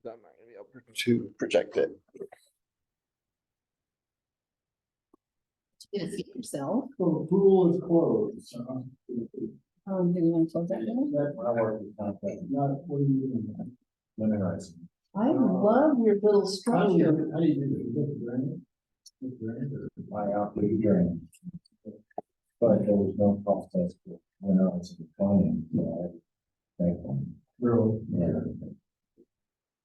I'm not gonna be able to project it. You gonna see yourself? So the pool is closed. Do you want to close that door? Not, what do you mean? Winterizing. I love your little How do structure. you do it? I opted drain. But there was no process for winterizing the plumbing, so I think, Really? yeah.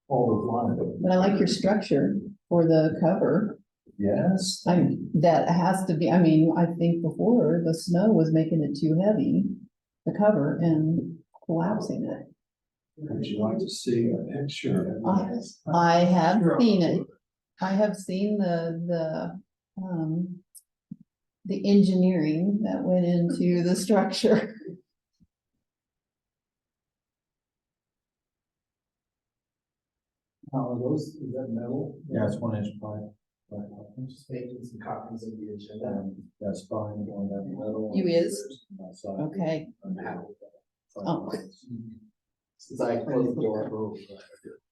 All the lines. But I like your structure for the cover. Yes. That has to be, I mean, I think before the snow was making it too heavy, the cover and collapsing it. Would you like to see a picture? I have Sure. seen it. I have seen the engineering that went into the structure. How are those, is that metal? Yeah, it's 1 inch pipe. I'm just making some copies of the agenda. And that's fine on that metal. You is? Outside. Okay. I'm happy with that. Oh. Since I closed the door.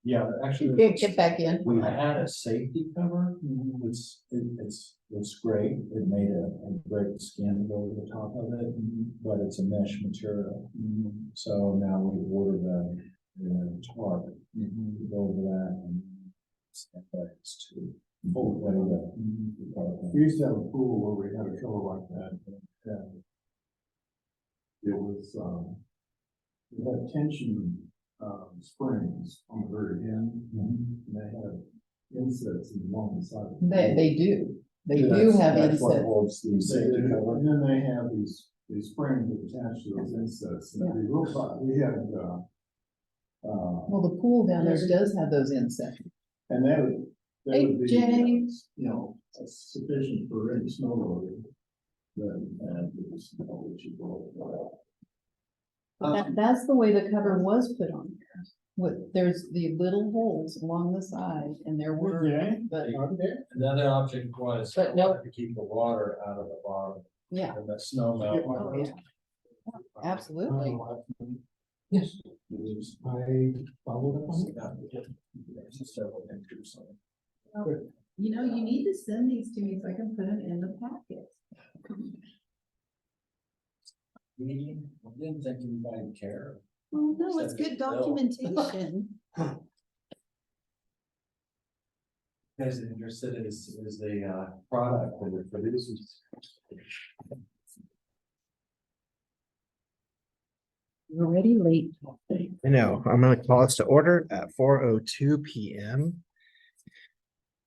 Yeah, actually. Get back in. We had a safety cover, it's great, it made a great skin go over the top of it, but it's a mesh material. So now we order the tarp, go over that and it's too. We used to have a pool where we had a cover like that. It was, we had tension, springs on the very end, and they had insets along the side. They do. They do have That's what insets. holds the safety cover. And then they have these springs that attach to those insets, and it'd be real fun. We had, Well, the pool down there does have those insects. and they would Hey, be, James. you know, sufficient for any snow loader. Then, and it was, you know, we should go. That's the way the cover was put on here. There's the little holes along the side and there were, but Another object was But no- to keep the water out of the bottom yeah, and the snow melt. oh, yeah. Absolutely. Yes. I followed up on it. Several pictures on it. You know, you need to send these to me so I can put them in the packet. We didn't think anybody would care. Well, no, it's Send it good to Bill. documentation. As interested is the product that it produces. We're already late. I know, I'm gonna call us to order at 4:02 PM.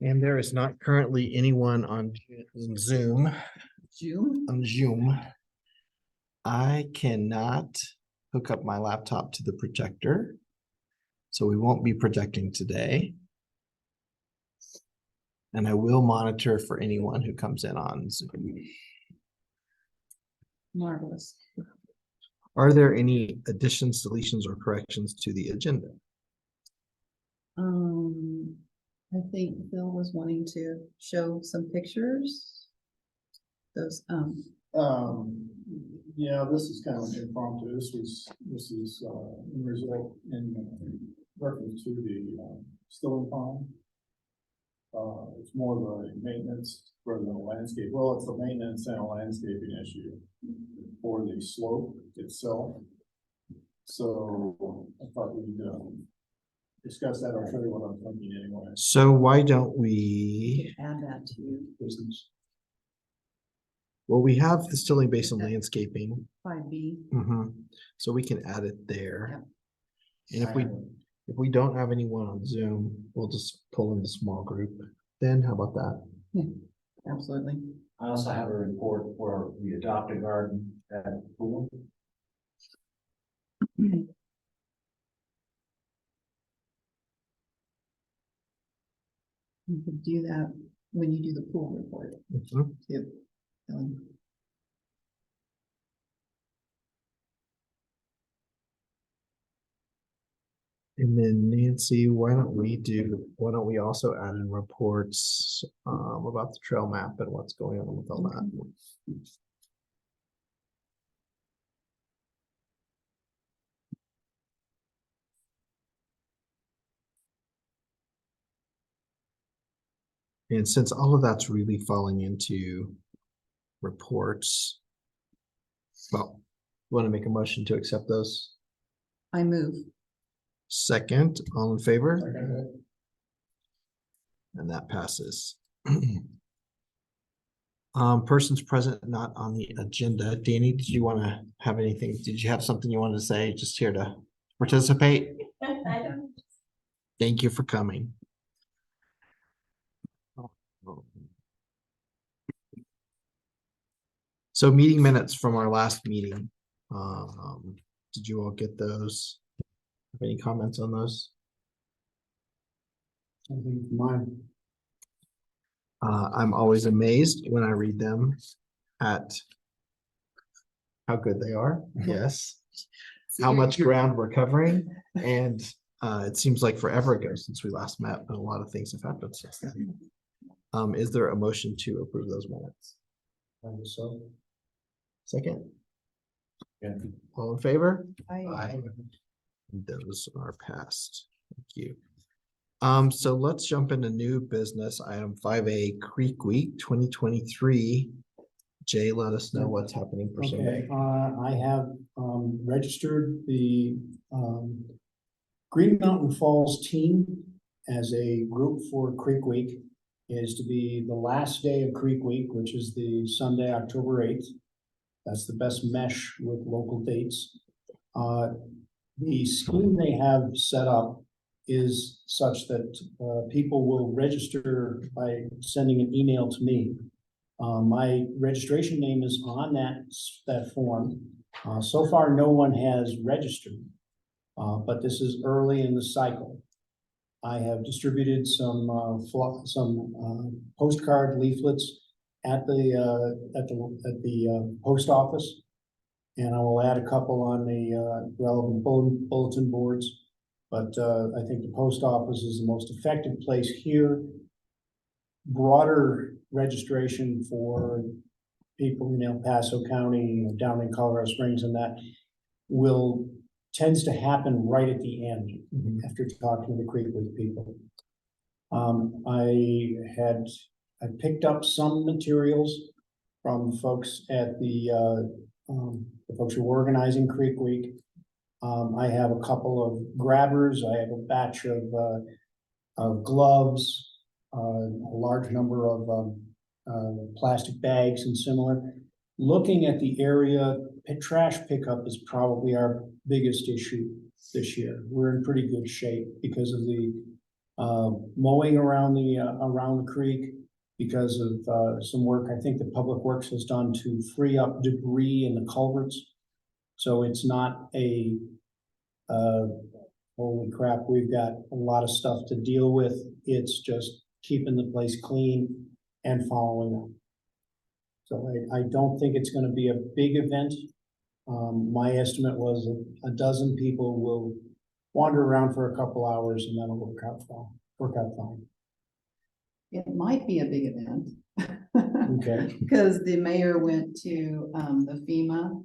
And there is not currently anyone on Zoom, June? I cannot hook up my laptop to the projector. So we won't be projecting today. And I will monitor for anyone who comes in on Zoom. Marvelous. Are there any additions, deletions, or corrections to the agenda? I think Bill was wanting to show some pictures. Those, Yeah, this is kind of impromptu. This is in result in reference to the Stilling Pond. It's more of a maintenance rather than a landscape. Well, it's a maintenance and a landscaping issue for the slope itself. So I thought we'd discuss that. I'll show you what I'm thinking anyway. So why don't we, add that to Business. well, we have the Stilling Basin landscaping. 5B. So we can add it there. And if we don't have anyone on Zoom, we'll just pull in the small group. Then how about that? Absolutely. I also have a report for the adopted garden at the pool. You could do that when you do the pool report too. And then Nancy, why don't we also add in reports about the trail map and what's going on with all that? And since all of that's really falling into reports, well, want to make a motion to accept those? I move. Second, all in favor? Second. And that passes. Persons present not on the agenda. Danny, did you want to have anything? Did you have something you wanted to say? Just here to participate? I don't. Thank you for coming. So meeting minutes from our last meeting. Did you all get those? Have any comments on those? I think mine. I'm always amazed when I read them at how good they are. Yes. How much ground we're covering. And it seems like forever ago since we last met, but a lot of things have happened since then. Is there a motion to approve those minutes? So. Second, Yeah. all in favor? I, Those are passed. Thank you. So let's jump into new business. Item 5A, Creek Week 2023. Jay, let us know what's happening for Okay, Sunday. I have registered the Green Mountain Falls team as a group for Creek Week. It is to be the last day of Creek Week, which is the Sunday, October 8th. That's the best mesh with local dates. The scheme they have set up is such that people will register by sending an email to me. My registration name is on that form. So far, no one has registered, but this is early in the cycle. I have distributed some postcard leaflets at the post office, and I will add a couple on the relevant bulletin boards. But I think the post office is the most effective place here. Broader registration for people in El Paso County, down in Colorado Springs, and that tends to happen right at the end after talking to the Creek with people. I picked up some materials from folks at the folks who are organizing Creek Week. I have a couple of grabbers. I have a batch of gloves, a large number of plastic bags and similar. Looking at the area, trash pickup is probably our biggest issue this year. We're in pretty good shape because of the mowing around the creek, because of some work I think the Public Works has done to free up debris in the culverts. So it's not a holy crap, we've got a lot of stuff to deal with. It's just keeping the place clean and following up. So I don't think it's going to be a big event. My estimate was a dozen people will wander around for a couple hours and that'll work out fine. it might be a big event. Okay. Because the mayor went to the FEMA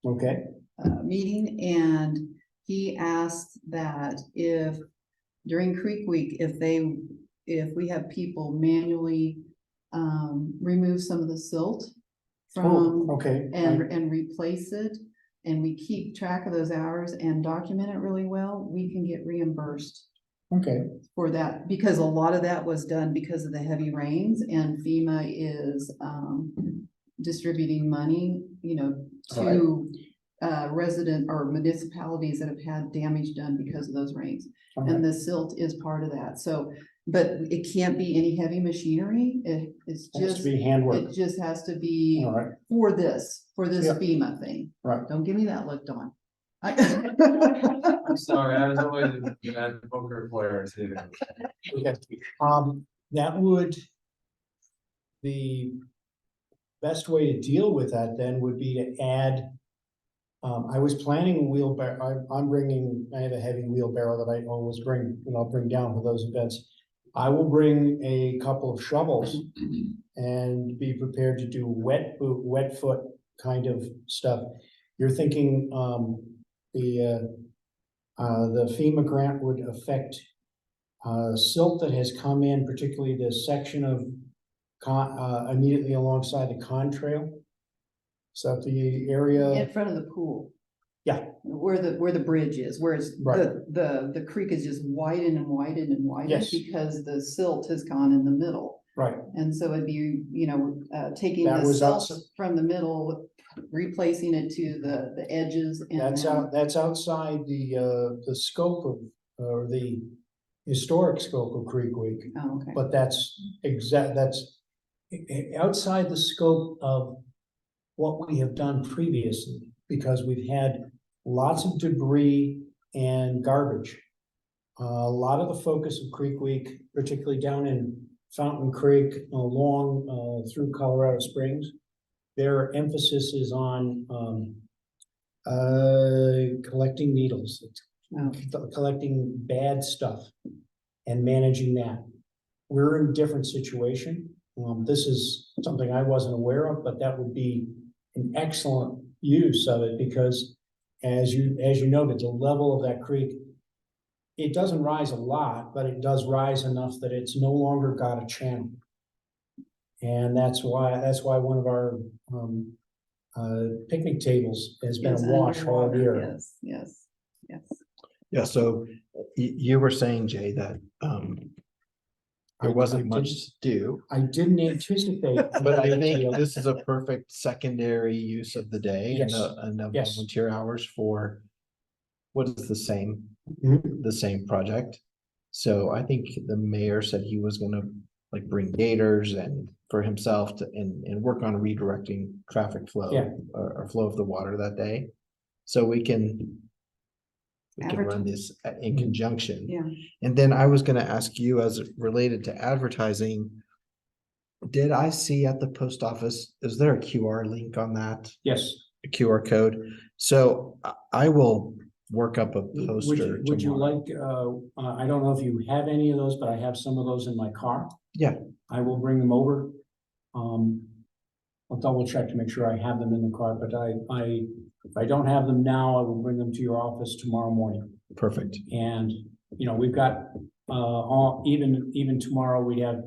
Okay. meeting, and he asked that if during Creek Week, if we have people manually remove some of the silt from Okay. and replace it, and we keep track of those hours and document it really well, we can get reimbursed Okay. for that, because a lot of that was done because of the heavy rains, and FEMA is distributing money, to resident or municipalities that have had damage done because of those rains. And the silt is part of that. So, but it can't be any heavy machinery. It's It has just, to be handwork. it just has to be All right. for this Yeah. FEMA thing. Right. Don't give me that look, Dawn. I'm sorry, I was always a bad poker player too. Okay. The best way to deal with that then would be to add, I was planning a wheelbarrow. I have a heavy wheelbarrow that I always bring, I'll bring down for those events. I will bring a couple of shovels and be prepared to do wet foot kind of stuff. You're thinking, the FEMA grant would affect silt that has come in, particularly this section of immediately alongside the contrail. So the area, In front of the pool. yeah, Where the bridge is, where it's, Right. the creek is just widened and widened and widened. Yes. Because the silt has gone in the middle. right, And so it'd be, taking That the was silt outside- from the middle, replacing it to the edges and. that's outside the scope of, or the historic scope of Creek Week. Oh, okay. But that's outside the scope of what we have done previously, because we've had lots of debris and garbage. A lot of the focus of Creek Week, particularly down in Fountain Creek along through Colorado Springs, their emphasis is on collecting needles, Oh. collecting bad stuff and managing that. We're in a different situation. This is something I wasn't aware of, but that would be an excellent use of it, because as you noted, the level of that creek, it doesn't rise a lot, but it does rise enough that it's no longer got a channel. And that's why one of our picnic tables has been Yes, awash all underwater. year. Yes. Yeah, so you were saying, Jay, that there wasn't much to do, I didn't anticipate. but I think this is a perfect secondary use of the day and Yes. the Yes. volunteer hours for what is the same Mhm. project. So I think the mayor said he was gonna like bring gators and for himself to and work on redirecting traffic flow. Yeah. Or flow of the water that day. So we can run this in conjunction. Yeah. And then I was gonna ask you, as it related to advertising, did I see at the post office, is there a QR link on that? Yes. A QR code? So I will work up a Would poster you tomorrow. like, I don't know if you have any of those, but I have some of those in my car. Yeah. I will bring them over. I'll double check to make sure I have them in the car, but if I don't have them now, I will bring them to your office tomorrow morning. Perfect. And, we've got, even tomorrow, we have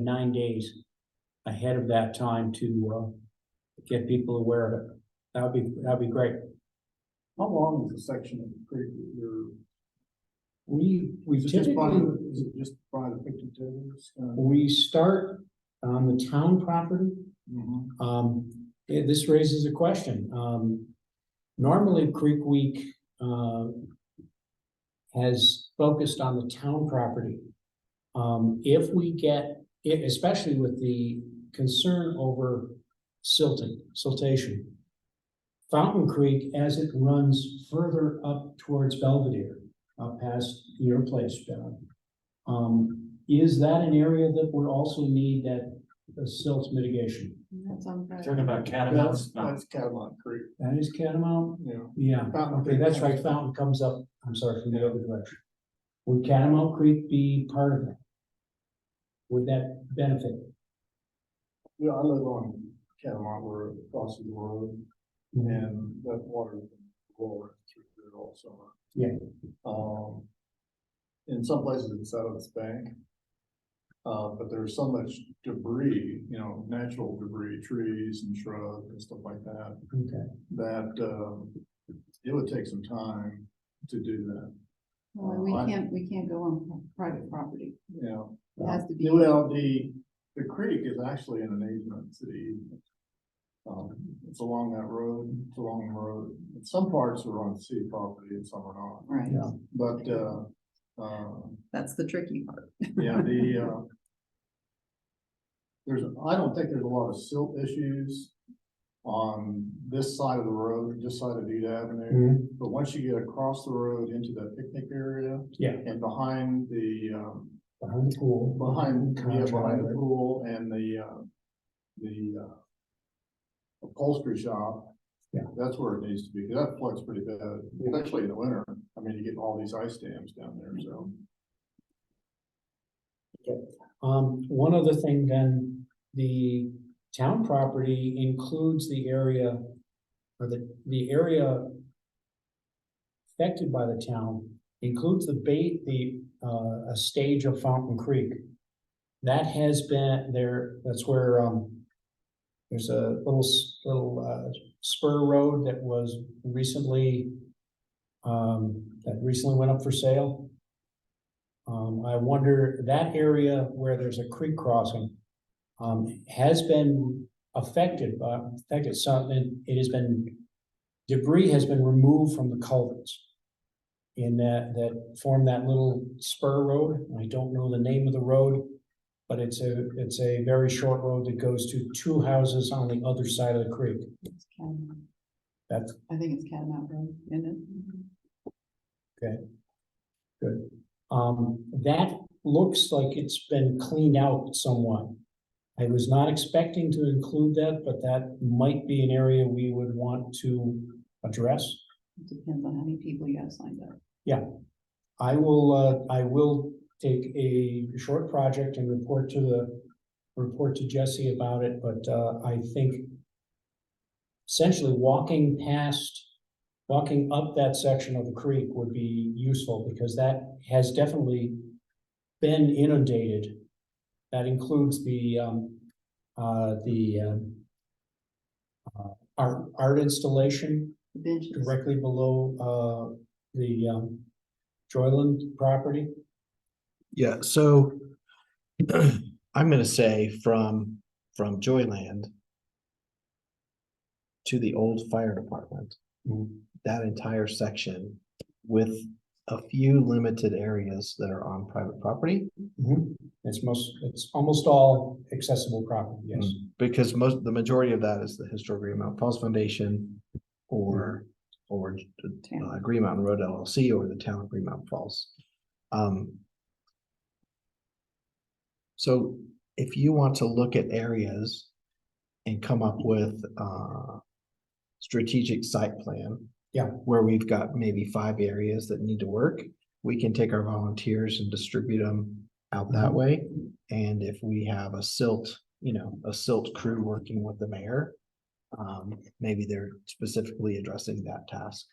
9 days ahead of that time to, get people aware of it. That'd be great. How long is the section of the creek that you're, We is it just by, typically, is it just by the picnic tables? we start on the town property. Mhm. This raises a question. Normally Creek Week, has focused on the town property. If we get, especially with the concern over siltation, Fountain Creek, as it runs further up towards Belvedere, up past your place, John, is that an area that would also need that silt mitigation? That's on. Talking about catamounts. That's Catamount Creek, That is Catamount? yeah. Yeah, Fountain okay, Creek that's comes- right, Fountain comes up, I'm sorry, from the other direction. Would Catamount Creek be part of that? Would that benefit? Yeah, I live on Catamount where it crosses the road and that water rolling through there all summer. Yeah. In some places it's out of its bank. But there's so much debris, natural debris, trees and shrubs and stuff like that, Okay. that, it would take some time to do that. Well, we can't go on private property. It has to be. Well, the creek is actually in an easement to the easement. It's along that road, it's along the road. Some parts are on city property and some are not. Right. Yeah. But, That's the tricky part. yeah, I don't think there's a lot of silt issues on this side of the road, this side of Deed Avenue. But once you get across the road into that picnic area Yeah, and behind the, behind the pool. behind the Contrary. pool and the upholstery shop. Yeah. That's where it needs to be, 'cause that floods pretty bad, especially in the winter. I mean, you get all these ice dams down there, so. One other thing then, the town property includes the area, or the area affected by the town includes a stage of Fountain Creek. That has been there, that's where, there's a little spur road that was recently, that recently went up for sale. I wonder, that area where there's a creek crossing, has been affected some, it has been, debris has been removed from the culverts in that form that little spur road. I don't know the name of the road, but it's a very short road that goes to two houses on the other side of the creek. It's Catamount. That's I think it's Catamount Road, isn't it? okay. Good. That looks like it's been cleaned out somewhat. I was not expecting to include that, but that might be an area we would want to address. It depends on how many people you have signed up. I will take a short project and report to Jesse about it, but I think essentially walking up that section of the creek would be useful, because that has definitely been inundated. That includes the art installation The benches. directly below the Joyland property. Yeah, so I'm gonna say from Joyland to the old fire department, that entire section with a few limited areas that are on private property. It's almost all accessible property, yes. Because the majority of that is the historic Green Mountain Falls Foundation or Green Mountain Road LLC or the town of Green Mountain Falls. So if you want to look at areas and come up with strategic site plan. Yeah. Where we've got maybe 5 areas that need to work, we can take our volunteers and distribute them out that way. And if we have a silt crew working with the mayor, maybe they're specifically addressing that task.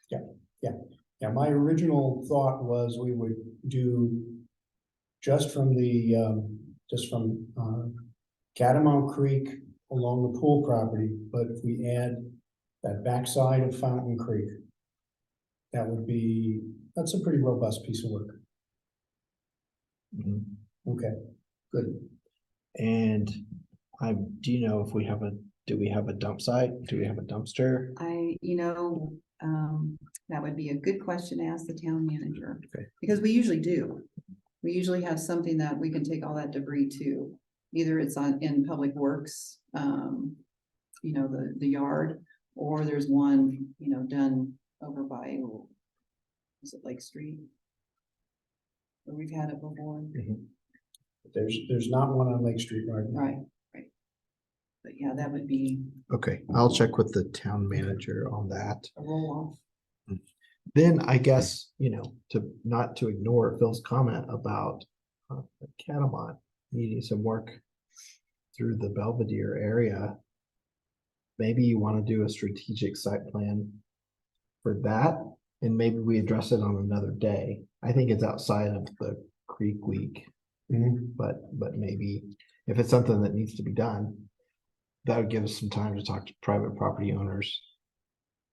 Yeah, my original thought was we would do just from Catamount Creek along the pool property, but if we add that backside of Fountain Creek, that's a pretty robust piece of work. Okay, good. And do you know if do we have a dump site? Do we have a dumpster? That would be a good question to ask the town manager. Okay. Because we usually do. We usually have something that we can take all that debris to. Either it's in Public Works, the yard, or there's one, done over by, is it Lake Street? Where we've had it before. There's not one on Lake Street right now. Right. But yeah, that would be Okay, I'll check with the town manager on that. a roll off. Then I guess, not to ignore Phil's comment about Catamount needing some work through the Belvedere area. Maybe you want to do a strategic site plan for that, and maybe we address it on another day. I think it's outside of the Creek Week, but maybe if it's something that needs to be done, that would give us some time to talk to private property owners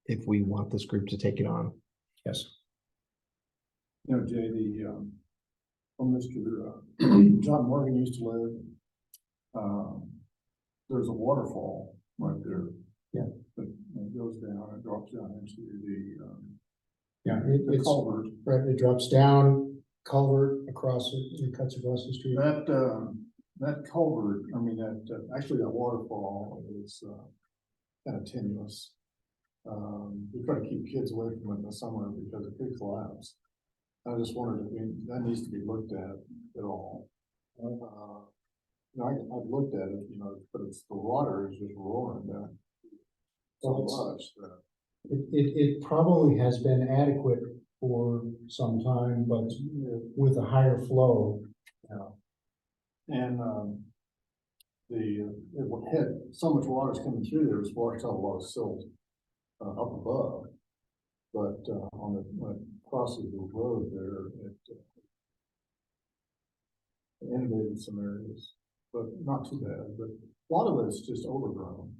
if we want this group to take it on. Yes. Jay, from Mr. John Morgan used to live, there's a waterfall right there. Yeah. That goes down and drops down into the the culvert. Right, it drops down, culvert across it cuts across the street. That culvert, actually that waterfall is kind of tenuous. We try to keep kids away from it in the summer because it could collapse. I just wondered if that needs to be looked at all. I've looked at it, but the water is just roaring down so much that. It probably has been adequate for some time, but with a higher flow. And it had so much water coming through there, it was washed out a lot of silt up above. But when it crosses the road there, it inundated some areas, but not too bad, but a lot of it's just overgrown.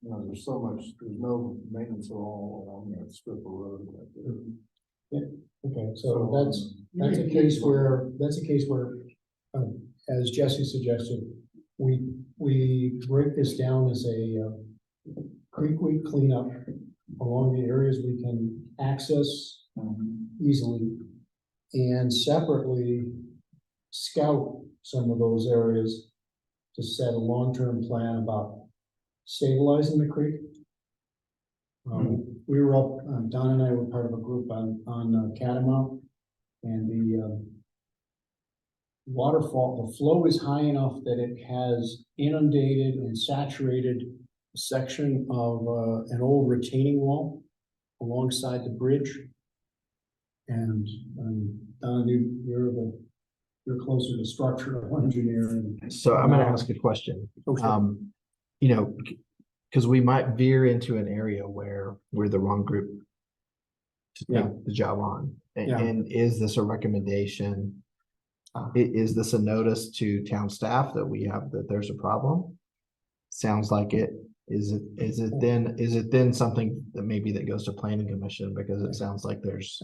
You know, there's no maintenance at all along that strip of road right there. Okay, so that's a case where, as Jesse suggested, we break this down as a creek week cleanup along the areas we can access easily, and separately scout some of those areas to set a long-term plan about stabilizing the creek. We were up, Don and I were part of a group on Catamount, and the waterfall, the flow is high enough that it has inundated and saturated a section of an old retaining wall alongside the bridge. And Don, you're closer to structural engineering. So I'm gonna ask a question. Okay. You know, because we might veer into an area where we're the wrong group to Yeah. take the job on. Yeah. And is this a recommendation? Is this a notice to town staff that that there's a problem? Sounds like it. Is it then something that maybe that goes to planning commission, because it sounds like there's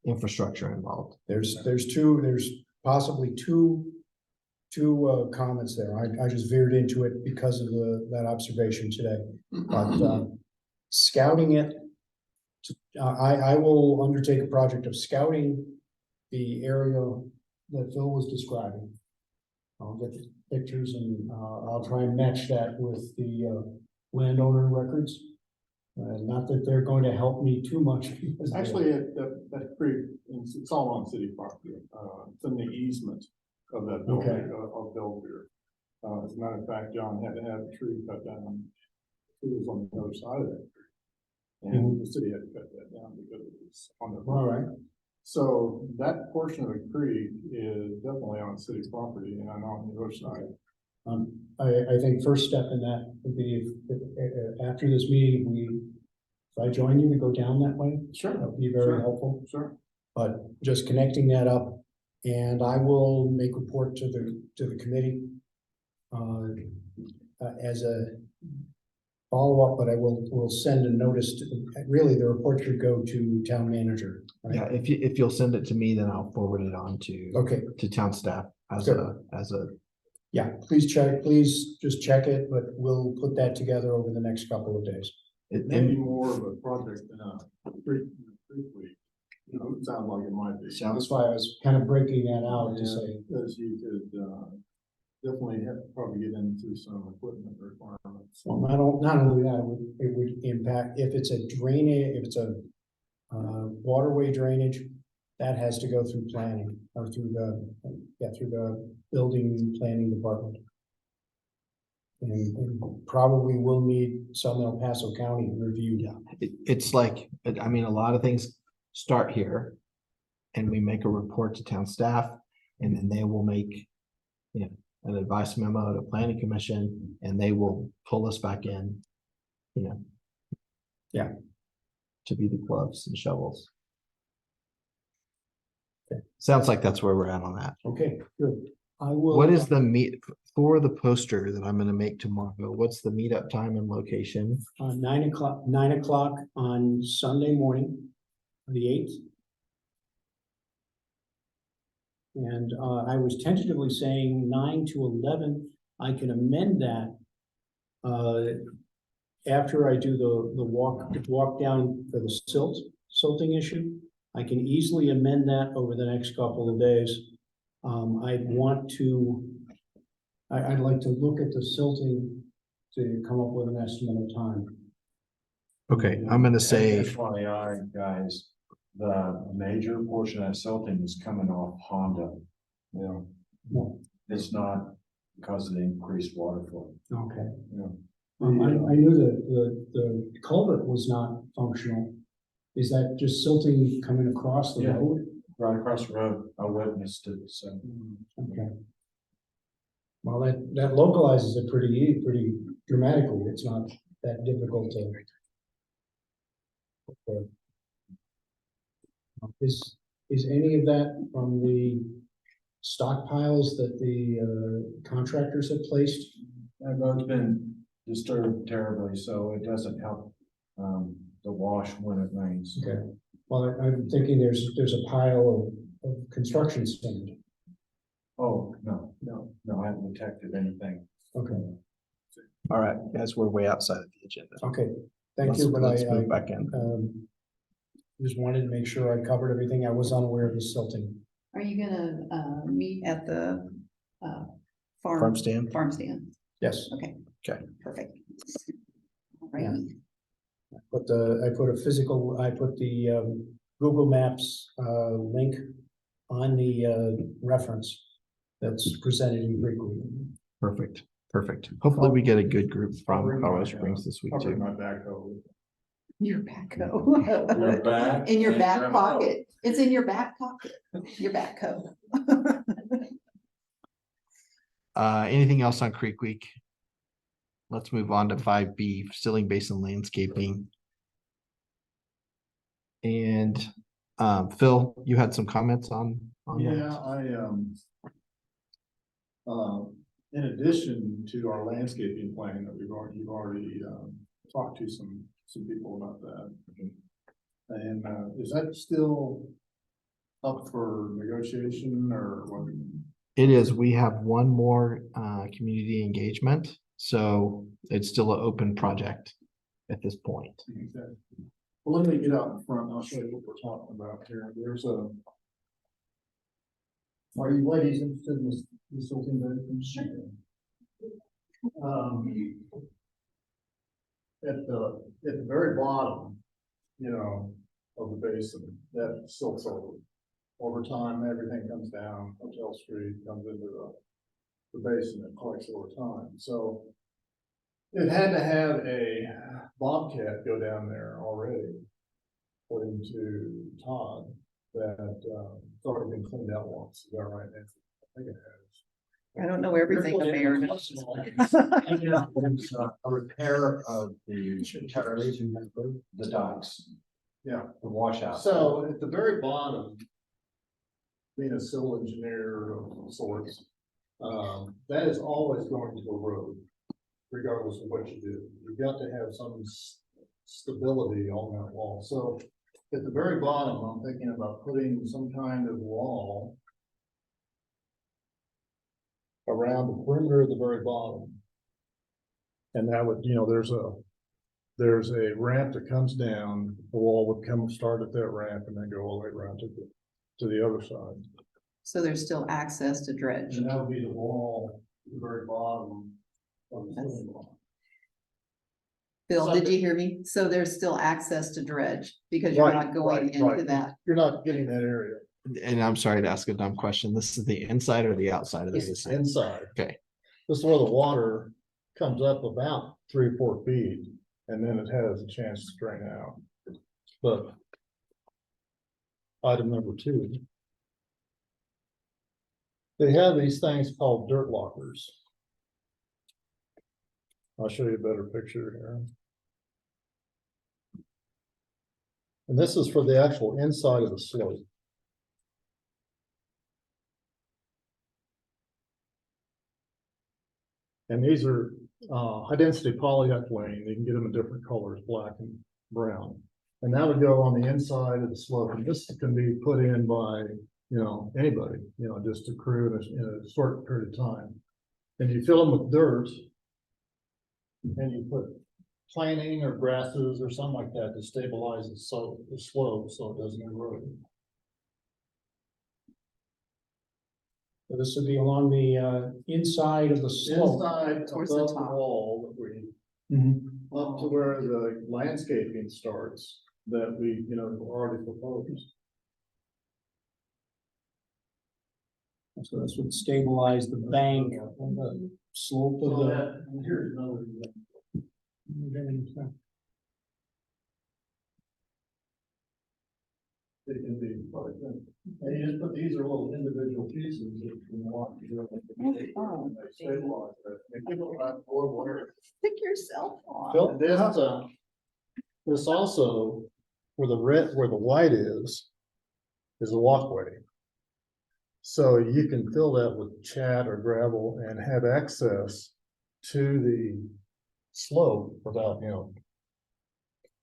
infrastructure involved? There's possibly two comments there. I just veered into it because of that observation today. But scouting it, I will undertake a project of scouting the area that Phil was describing. I'll get the pictures and I'll try and match that with the landowner records. Not that they're going to help me too much. Because Actually, that creek, it's all on city property. It's in the easement of that building, Okay. of Belvedere. As a matter of fact, John had to have a tree cut down. It was on the other side of that tree. And the city had to cut that down because it was on the. All right. So that portion of the creek is definitely on city property and on the other side. I think first step in that would be if after this meeting, if I join you to go down that way. Sure. That would be very helpful. Sure. But just connecting that up, and I will make report to the committee as a follow-up, but will send a notice to, really the report should go to town manager. Right? Yeah, if you'll send it to me, then I'll forward it on to town staff as a. Yeah, please just check it, but we'll put that together over the next couple of days. Maybe more of a project than a creek week. You know, it sounds like it might be. That's why I was kind of breaking that out to say. Because you could, definitely probably get into some equipment requirements. Well, not only that, it would impact, if it's a drainage, if it's a waterway drainage, that has to go through planning or through the building planning department. And probably will need some El Paso County review. Yeah, it's like, I mean, a lot of things start here. And we make a report to town staff, and then they will make, an advice memo to planning commission, and they will pull us back in, Yeah. to be the gloves and shovels. Okay. Sounds like that's where we're at on that. Okay, good. I will. What is the for the poster that I'm gonna make tomorrow? What's the meetup time and location? 9 o'clock on Sunday morning, the 8th. And I was tentatively saying 9 to 11. I can amend that after I do the walk down for the silting issue. I can easily amend that over the next couple of days. I'd like to look at the silting to come up with an estimate of time. Okay, I'm gonna say, FYI, guys, the major portion of silting is coming off Honda. It's not because of the increased water flow. Okay. Yeah. I knew that the culvert was not functional. Is that just silting coming across the Yeah. road? Right across the road, I witnessed it, so. Okay. Well, that localizes it pretty dramatically. It's not that difficult to. is any of that from the stockpiles that the contractors have placed? That road's been disturbed terribly, so it doesn't help, the wash when it rains. Okay, well, I'm thinking there's a pile of construction sand. Oh, no, I haven't detected anything. Okay, All right, guys, we're way outside of the agenda. okay, thank Let's- you, but let's I move back in. just wanted to make sure I covered everything. I was unaware of the silting. Are you gonna, meet at the, Farm stand? Farm stand, Yes, okay. Okay. Perfect. All right. Yeah. I put the Google Maps link on the reference that's presented in Greek. Perfect, perfect. Hopefully we get a good group from Colorado Springs this week I'll bring too. my backhoe. Your backhoe. Your back In your and back your pocket. It's in your back pocket, your backhoe. Anything else on Creek Week? Let's move on to 5B, Stilling Basin Landscaping. And Phil, you had some comments on that? Yeah, in addition to our landscaping plan that you've already talked to some people about that. And is that still up for negotiation or what? It is. We have one more community engagement, so it's still an open project at this point. Okay. Well, let me get out in front. I'll show you what we're talking about here. There's a. Are you ladies interested in this whole thing? At the very bottom, of the basin, that silts over. Over time, everything comes down, Hotel Street comes into the basin, it collects over time. So it had to have a bobcat go down there already, according to Todd, that it's already been cleaned out once. Is that right, Nancy? I think it has. I don't know everything the mayor knows. A repair of the docks, Yeah. the washout. So at the very bottom, being a civil engineer of sorts, that is always going to erode, regardless of what you do. You've got to have some stability on that wall. So at the very bottom, I'm thinking about putting some kind of wall around the perimeter of the very bottom. And that would, there's a ramp that comes down, the wall would start at that ramp and then go all the way around to the other side. So there's still access to dredge. And that would be the wall, at the very bottom of the ceiling wall. Bill, did you hear me? So there's still access to dredge because you're not going into that. You're not getting that area. And I'm sorry to ask a dumb question. This is the inside or the outside of the It's basin? inside. Okay. This is where the water comes up about 3 or 4 feet, and then it has a chance to drain out. But item number 2. They have these things called dirt lockers. I'll show you a better picture here. And this is for the actual inside of the slope. And these are high density polyethylene. You can get them in different colors, black and brown. And that would go on the inside of the slope. And this can be put in by, anybody, just a crew in a short period of time. And you fill them with dirt. And you put planting or grasses or something like that to stabilize the slope so it doesn't erode. So this would be along the inside of the slope. Inside Towards the above the top. wall, that we Mhm. up to where the landscaping starts that we, already proposed. So this would stabilize the bank on the slope of the. Here's another. It can be, and you just put, these are little individual pieces that you want to do. They stabilize it. They give it that more wear. Stick yourself on. Phil, this also, where the white is, is a walkway. So you can fill that with chat or gravel and have access to the slope without,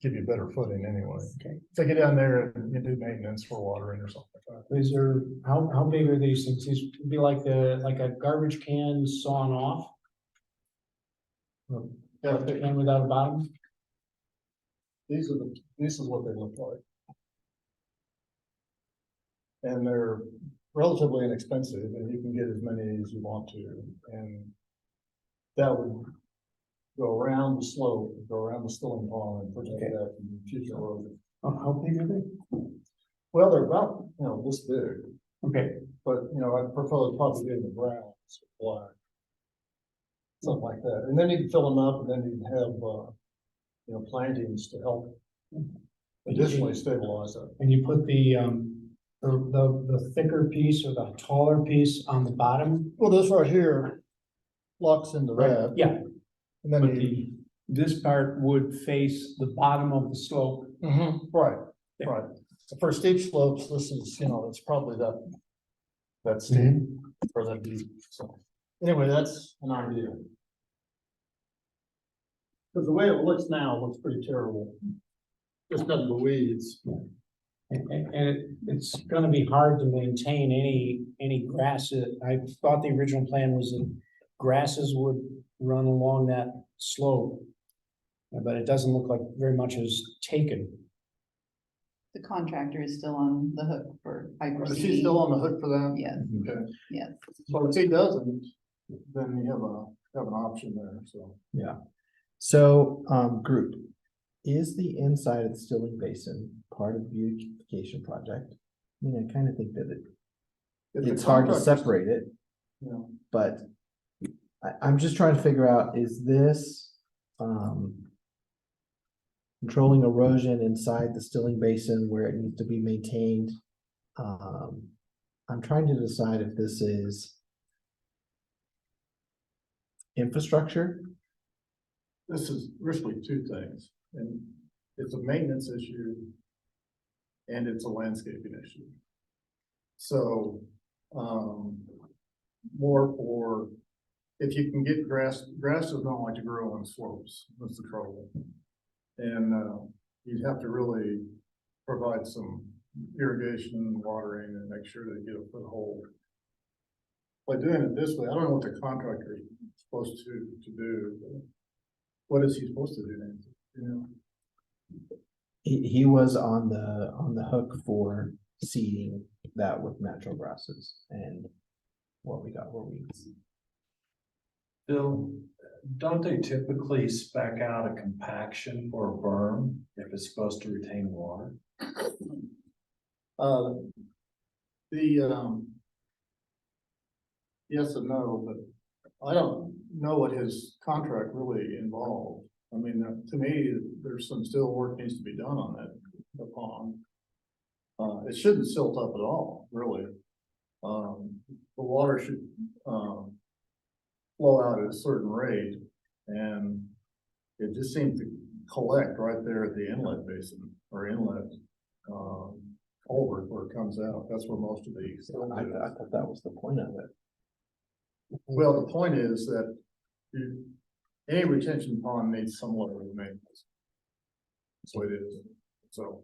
give you better footing anyway. Okay. So get down there and you do maintenance for watering or something like that. Is there, how big are these things? These would be like a garbage can sawn off? Garbage can without a bottom? This is what they look like. And they're relatively inexpensive and you can get as many as you want to. And that would go around the slope, go around the stilling pond and protect that from future erosion. How big are they? Well, they're about, this big, Okay, but, I propose probably in the ground, black. Something like that. And then you can fill them up and then you can have, plantings to help additionally stabilize that. and you put the thicker piece or the taller piece on the bottom? Well, this right here locks into that. Yeah, And then but you, this part would face the bottom of the slope. right, Yeah. right. So for steep slopes, this is, it's probably that steep or that deep. So anyway, that's an idea. Because the way it looks now looks pretty terrible. Just got the weeds. It's gonna be hard to maintain any grass. I thought the original plan was that grasses would run along that slope. But it doesn't look like very much is taken. The contractor is still on the hook for hyper Is he seeding. still on the hook for that? Yes, Okay. yes. So if he doesn't, then you have an option there, so. So, group, is the inside of the Stilling Basin part of the beautification project? I mean, I kind of think that If the it's hard to contractor's- separate it, Yeah. but I'm just trying to figure out, is this, controlling erosion inside the Stilling Basin where it needs to be maintained? I'm trying to decide if this is infrastructure. This is really two things, and it's a maintenance issue. And it's a landscaping issue. So, more for, if you can get grass does not like to grow on slopes, that's the trouble. And, you'd have to really provide some irrigation and watering and make sure that you get a foothold. By doing it this way, I don't know what the contractor is supposed to do. But what is he supposed to do, Nancy? He was on the hook for seeding that with natural grasses, and what we got were weeds. Bill, don't they typically spec out a compaction for a berm if it's supposed to retain water? Yes and no, but I don't know what his contract really involved. I mean, to me, there's some still work needs to be done on the pond. It shouldn't silt up at all, really. The water should, flow out at a certain rate, and it just seems to collect right there at the inlet basin, or inlet, culvert where it comes out. That's where most of the silt I is. thought that was the point of it. Well, the point is that any retention pond needs some level of maintenance. So it is, so.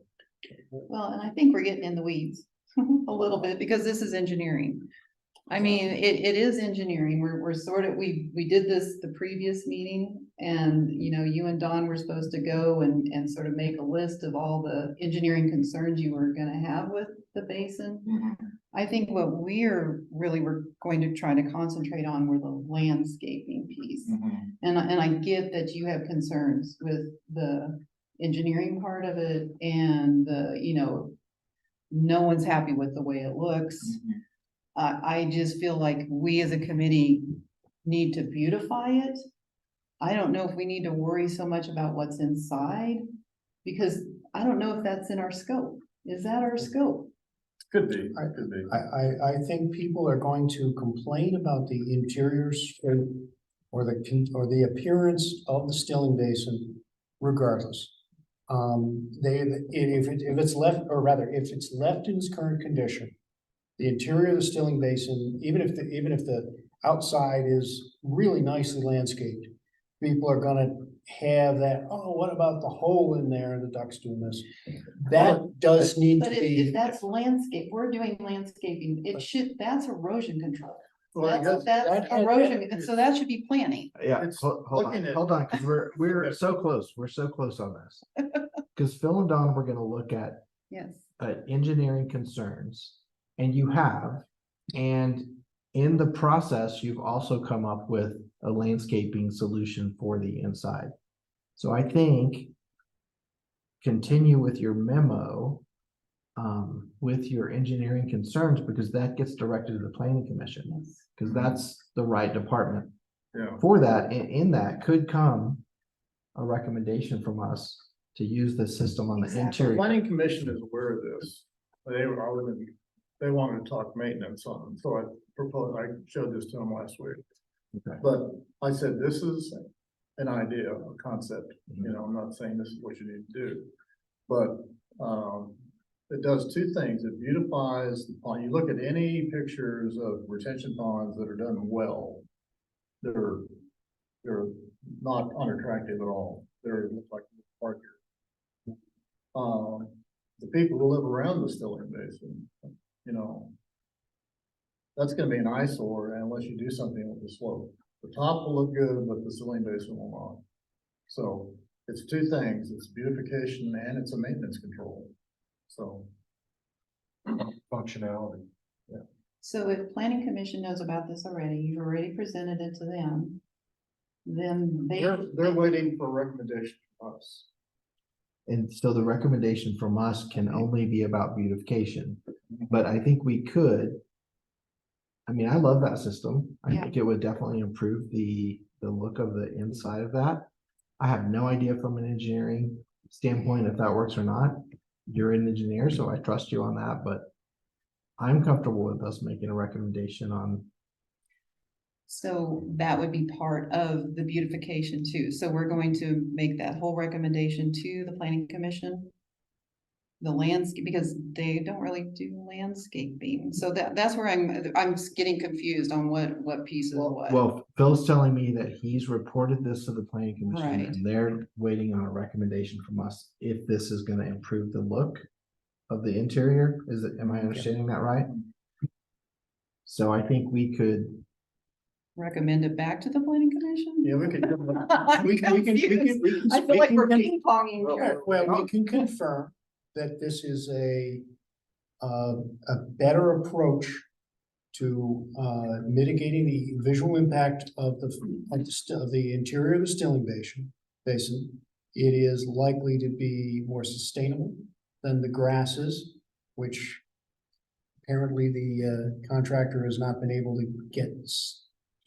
Well, and I think we're getting in the weeds a little bit because this is engineering. I mean, it is engineering. We're sort of, we did this the previous meeting and, you and Don were supposed to go and sort of make a list of all the engineering concerns you were gonna have with the basin. I think what we're going to try to concentrate on were the landscaping piece. And I get that you have concerns with the engineering part of it and no one's happy with the way it looks. I just feel like we as a committee need to beautify it. I don't know if we need to worry so much about what's inside, because I don't know if that's in our scope. Is that our scope? Could be, could be. I think people are going to complain about the interiors or the appearance of the Stilling Basin regardless. if it's left, or rather, if it's left in its current condition, the interior of the stilling basin, even if the outside is really nicely landscaped, people are gonna have that, oh, what about the hole in there, the ducks doing this? That does need to But if be, that's landscape, we're doing landscaping, that's erosion control. Well, I guess That's that- erosion, so that should be planning. Yeah, It's hold looking on, at- hold on, because we're so close, we're so close on this. Because Phil and Don, we're gonna look at Yes. engineering concerns, and you have, and in the process, you've also come up with a landscaping solution for the inside. So I think continue with your memo with your engineering concerns, because that gets directed to the planning commission, Yes. because that's the right department. Yeah. For that, in that could come a recommendation from us to use the system on the Exactly. The interior. planning commission is aware of this. They wanted to talk maintenance on them, so I showed this to them last week. Okay. But I said, this is an idea, a concept, I'm not saying this is what you need to do. But, it does two things. It beautifies the pond. You look at any pictures of retention ponds that are done well. They're not unattractive at all. They're look like a park. The people who live around the Stilling Basin, that's gonna be an eyesore unless you do something with the slope. The top will look good, but the Stilling Basin will not. So it's two things. It's beautification and it's a maintenance control. So. Functionality. So if planning commission knows about this already, you've already presented it to them. Then They're waiting for a recommendation from us. And so the recommendation from us can only be about beautification, but I think we could. I mean, I love that system. I Yeah. think it would definitely improve the look of the inside of that. I have no idea from an engineering standpoint if that works or not. You're an engineer, so I trust you on that, but I'm comfortable with us making a recommendation on. So that would be part of the beautification too. So we're going to make that whole recommendation to the planning commission. The landscape, because they don't really do landscaping. So that's where I'm getting confused on what piece is what. Well, Phil's telling me that he's reported this to the planning commission Right. and they're waiting on a recommendation from us if this is gonna improve the look of the interior. Am I understanding that right? So I think we could, Recommend it back to the planning commission? Yeah, we could. I'm confused. I feel like we're ping ponging here. well, we can confirm that this is a better approach to mitigating the visual impact of the interior of the Stilling Basin. It is likely to be more sustainable than the grasses, which apparently the contractor has not been able to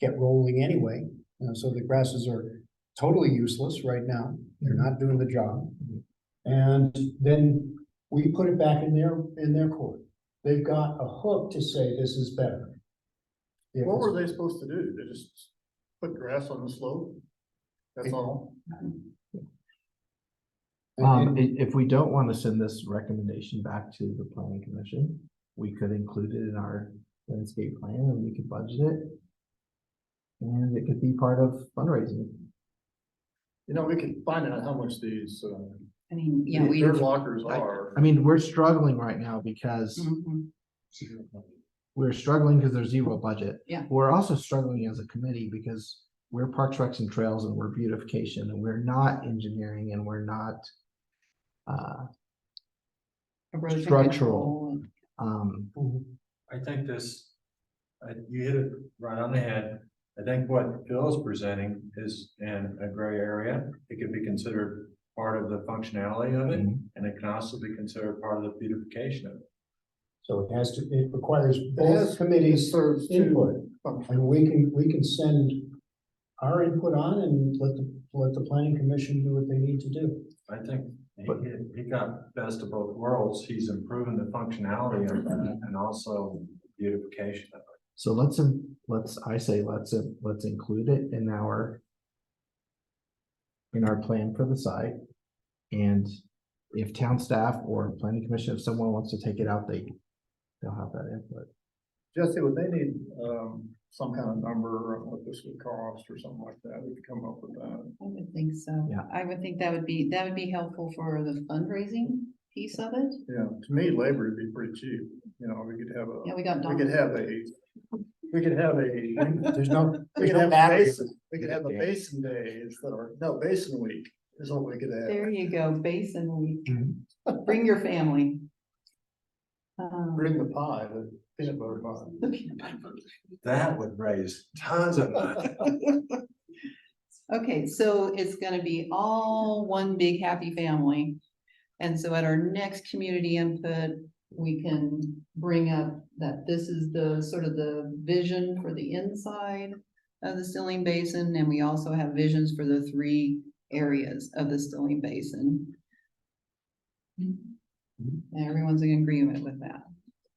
get rolling anyway. So the grasses are totally useless right now. They're not doing the job. And then we put it back in their court. They've got a hook to say this is better. What were they supposed to do? They just put grass on the slope? That's all? if we don't want to send this recommendation back to the planning commission, we could include it in our landscape plan and we could budget it. And it could be part of fundraising. We could find out how much these, I mean, yeah, we. their lockers are. I mean, we're struggling right now because Mhm. we're struggling because there's zero budget. Yeah. We're also struggling as a committee because we're Parks, Recs and Trails and we're beautification and we're not engineering and we're not Erosion structural. control. I think you hit it right on the head. I think what Phil is presenting is in a gray area. It could be considered part of the functionality of it, and it can also be considered part of the beautification of it. So it requires both committees serves input, to and we can send our input on and let the planning commission do what they need to do. I think he got best of both worlds. He's improving the functionality of that and also beautification of it. So let's include it in our plan for the site. And if town staff or planning commission, if someone wants to take it out, they'll have that input. Jesse, would they need, some kind of number on what this would cost or something like that? We could come up with that. I would think so. Yeah. I would think that would be helpful for the fundraising piece of it. Yeah, to me, labor would be pretty cheap. You know, we could have Yeah, we got we could have There's no, we there's could no have a battery. basin, we could have a basin day instead of, no, basin week is what we could have. There you go, Basin Week. Mhm. Bring your family. Bring the pie, the peanut butter pie. The peanut butter. That would raise tons of money. Okay, so it's gonna be all one big happy family. And so at our next community input, we can bring up that this is the sort of the vision for the inside of the Stilling Basin, and we also have visions for the 3 areas of the Stilling Basin. And everyone's in agreement with that.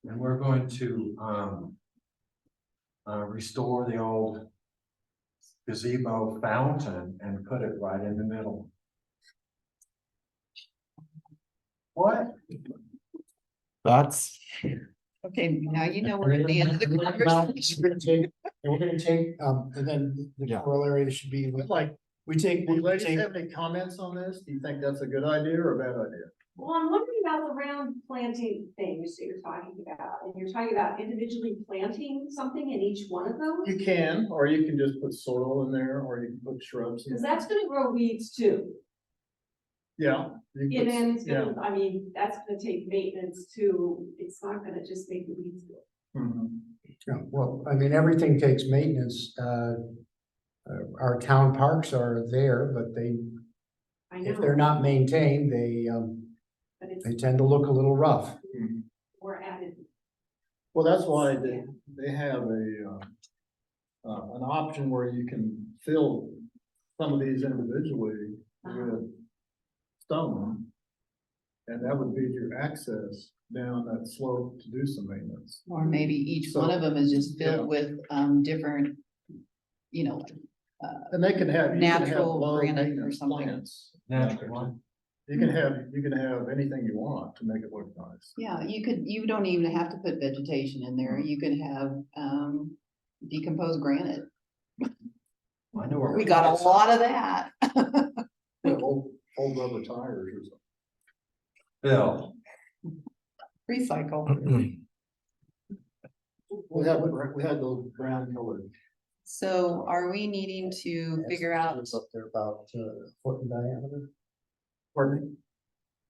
And we're going to, restore the old gazebo fountain and put it right in the middle. What? Thoughts? Okay, now you know we're at the end of the conversation. We're gonna take, and then the Yeah. corollary should be like, we take, Do you we ladies take. have any comments on this? Do you think that's a good idea or a bad idea? Well, I'm wondering about the round planting things that you're talking about, and you're talking about individually planting something in each one of those? You can, or you can just put soil in there, or you can put shrubs in. Cause that's gonna grow weeds too, Yeah. you can and put- then it's yeah. gonna, I mean, that's gonna take maintenance too, it's not gonna just make the weeds go. Mhm. Yeah, well, I mean, everything takes maintenance. Our town parks are there, but I know. if they're not maintained, But it's they tend to look a little rough. more added. Well, that's why they have an option where you can fill some of these individually with stone. And that would be your access down that slope to do some maintenance. Or maybe each one of them is just Yeah. filled with, different, you know, And they can have, you can have Natural low granite or maintenance something. plants. Natural one. You can have anything you want to make it look nice. yeah, you don't even have to put vegetation in there. You could have, decomposed granite. I know where We got a lot of that. Old rubber tires or something. Bill, Recycle. We had those brown colored. So are we needing to figure out, It's up there about a foot in diameter. Pardon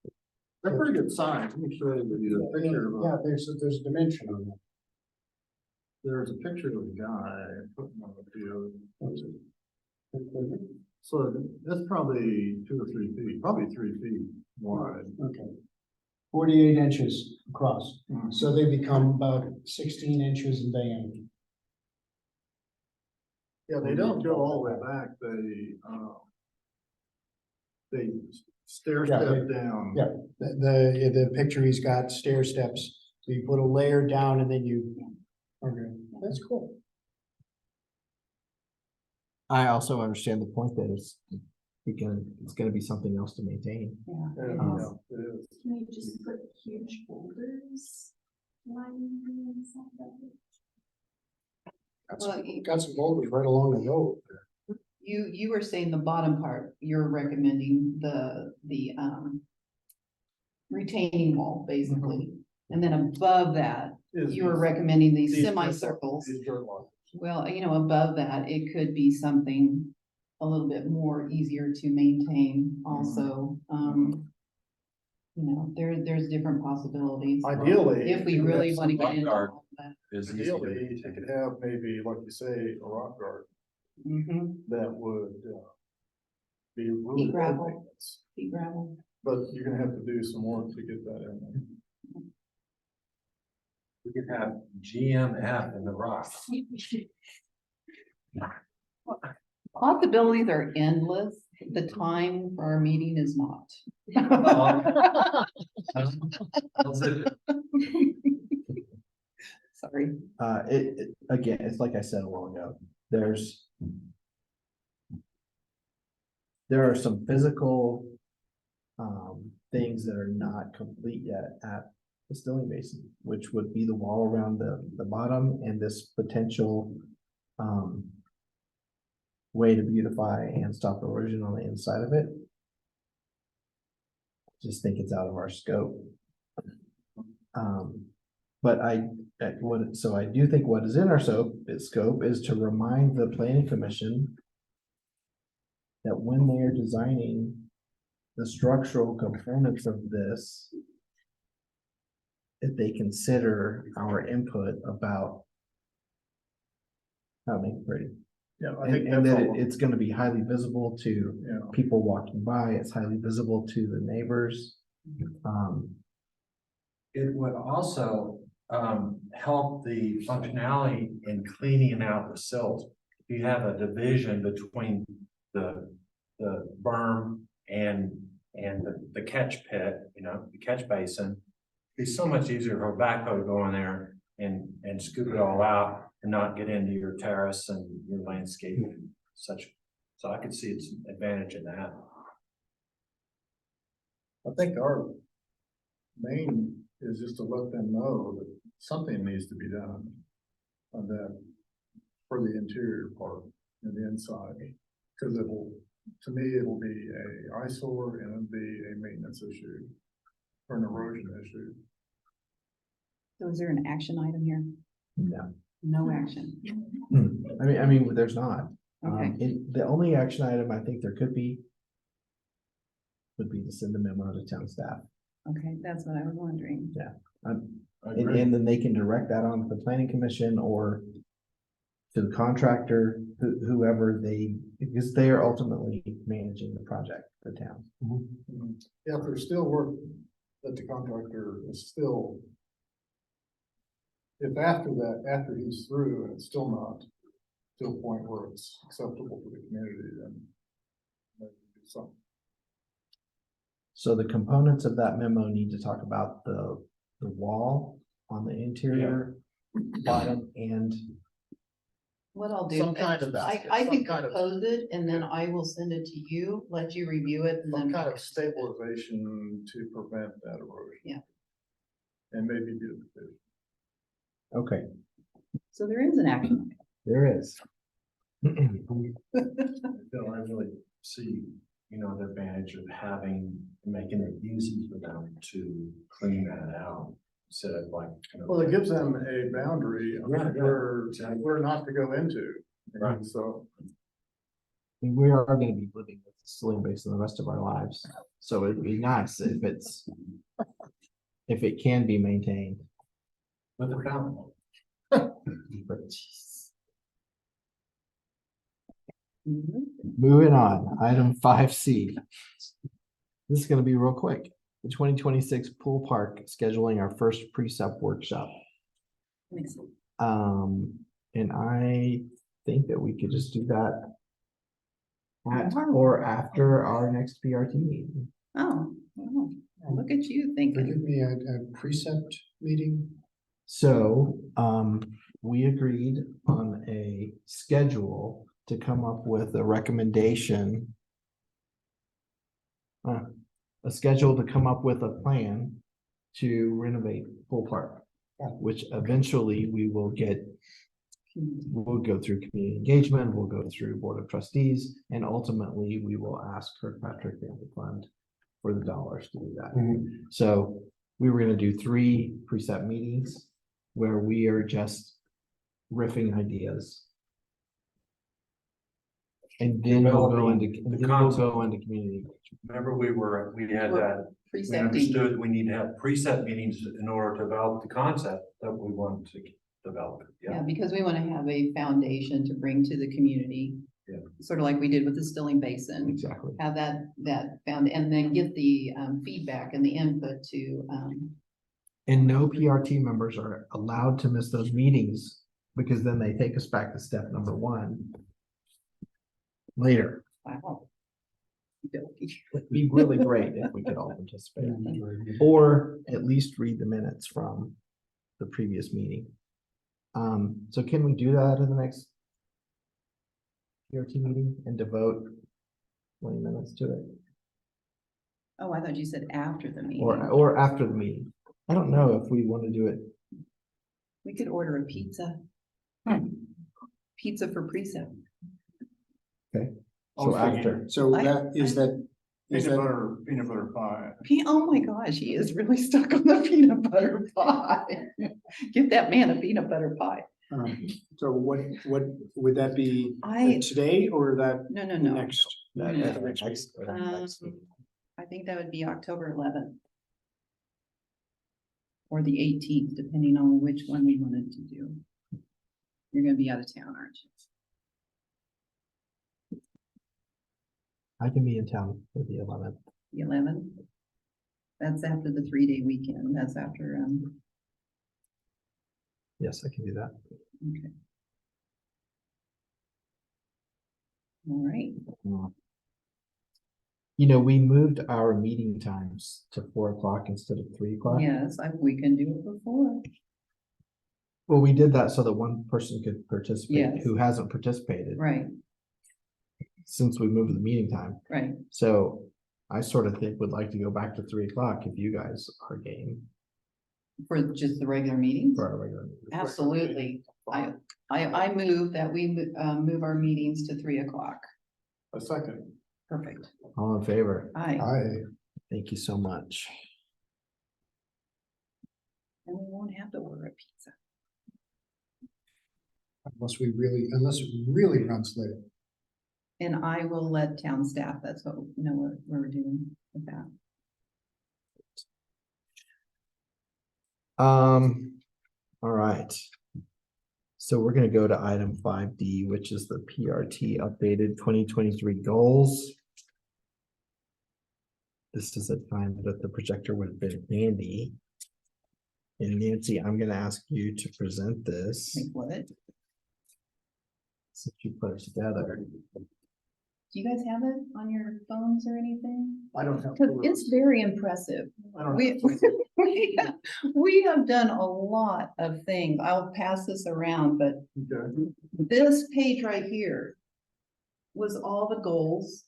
me? They're pretty good size. Let me show you the picture of Yeah, a, there's a dimension on that. there's a picture of a guy putting on the field. So that's probably 2 or 3 feet, probably 3 feet wide. Okay. 48 inches across, so they become about 16 inches in diameter. Yeah, they don't go all the way back. They stair Yeah, step down. yeah. The picture he's got stair steps, so you put a layer down and then you, okay, that's cool. I also understand the point that it's gonna be something else to maintain. yeah, Yeah, Uh-huh. yeah, it is. Can you just put huge boulders lining the inside of it? Well, you- Got some boulders right along the road. you were saying the bottom part, you're recommending the retaining wall, basically. And then above that, Is you were these- recommending these these dirt semicircles. These dirt lots. Well, above that, it could be something a little bit more easier to maintain also. There's different possibilities. Ideally. If we you could have really some want to get rock into garden. all of that. is easy Ideally, to you maintain. could have maybe, like you say, a rock garden Mhm. that would be really low gravel. maintenance. Pea gravel. But you're gonna have to do some work to get that in there. We could have GMF in the rock. Possibilities are endless. The time for our meeting is not. Sorry. Again, it's like I said a while ago, there are some physical things that are not complete yet at the Stilling Basin, which would be the wall around the bottom and this potential way to beautify and stop erosion on the inside of it. Just think it's out of our scope. But I do think what is in our scope is to remind the planning commission that when they are designing the structural components of this, if they consider our input about how to make it pretty. Yeah, I And, think and that's that all. it's gonna be highly visible to Yeah. people walking by, it's highly visible to the neighbors. It would also help the functionality in cleaning out the silt. If you have a division between the berm and the catch pit, the catch basin, it's so much easier for a backhoe to go in there and scoop it all out and not get into your terrace and your landscape and such. So I could see its advantage in that. I think our main is just to let them know that something needs to be done on that for the interior part and the inside. Because to me, it'll be a eyesore and it'll be a maintenance issue or an erosion issue. So is there an action item here? No. No action. I mean, there's not. Okay. The only action item I think there could be would be to send a memo to town staff. Okay, that's what I was wondering. And then they can direct that on to the planning commission or to the contractor, whoever because they are ultimately managing the project, the town. Yeah, if there's still work that the contractor is still, if after he's through and it's still not to a point where it's acceptable for the community, then maybe do something. So the components of that memo need to talk about the wall on the interior, bottom, and What I'll do, Some kind of I some can kind of- compose it and then I will send it to you, let you review it and Some then. kind of stabilization to prevent that erosion. Yeah. And maybe beautification. okay, So there is an action. there is. Bill, I really see, the advantage of making it easy for them to clean that out. Instead of like. Well, it gives them a boundary where we're not to go into. Right. So, We are gonna be living with the Stilling Basin the rest of our lives, so it'd be nice if it can be maintained. With the fountain. But Mhm. moving on, item 5C. This is gonna be real quick. The 2026 pool park scheduling our first precept workshop. Makes sense. And I think that we could just do that at or after our next PRT meeting. Oh, wow. Look at you thinking. Forgive me, a precept meeting? So, we agreed on a schedule to come up with a recommendation. A schedule to come up with a plan to renovate Pool Park, which eventually we'll go through community engagement, we'll go through Board of Trustees, and ultimately we will ask Kirkpatrick Family Fund for the dollars to do that. So we were gonna do 3 precept meetings where we are just riffing ideas. And then we'll go into, community. Remember, we had that, we Precepting. understood we need to have preset meetings in order to develop the concept that we want to develop. Yeah, because we want to have a foundation to bring to the community. Yeah. Sort of like we did with the Stilling Basin. Exactly. Have that found, and then get the feedback and the input to, And no PRT members are allowed to miss those meetings because then they take us back to step number 1 later. wow. It'd be really great if we could all participate, or at least read the minutes from the previous meeting. So can we do that in the next PRT meeting and devote 20 minutes to it? Oh, I thought you said after the meeting. or after the meeting. I don't know if we want to do it. We could order a pizza. Pizza for precept. So after, So I- that, is that Peanut butter pie. Oh my gosh, he is really stuck on the peanut butter pie. Give that man a peanut butter pie. so what would that be today or that No, next? I think that would be October 11th. Or the 18th, depending on which one we wanted to do. You're gonna be out of town, aren't you? I can be in town for the 11th. The 11th? That's after the 3-day weekend. That's after, Yes, I can do that. okay. All right. You know, we moved our meeting times to 4 o'clock instead of 3 o'clock. Yes, we can do it before. Well, we did that so that one person could participate Yes. who hasn't participated Right, since we moved the meeting time. right. So I sort of think would like to go back to 3 o'clock if you guys are game For just the regular meetings? for our regular meeting. Absolutely. I move that we move our meetings to 3 o'clock. A second. Perfect. All in favor? Aye. Thank you so much. And we won't have to order a pizza. Unless it really runs late. And I will let town staff, that's what, know what we're doing with that. All right. So we're gonna go to item 5D, which is the PRT updated 2023 goals. This is a time that the projector would have been handy. And Nancy, I'm gonna ask you to present this Like what? since you put it together. Do you guys have it on your phones or anything? I don't have. Cause it's very impressive. We have done a lot of things. I'll pass this around, but this page right here was all the goals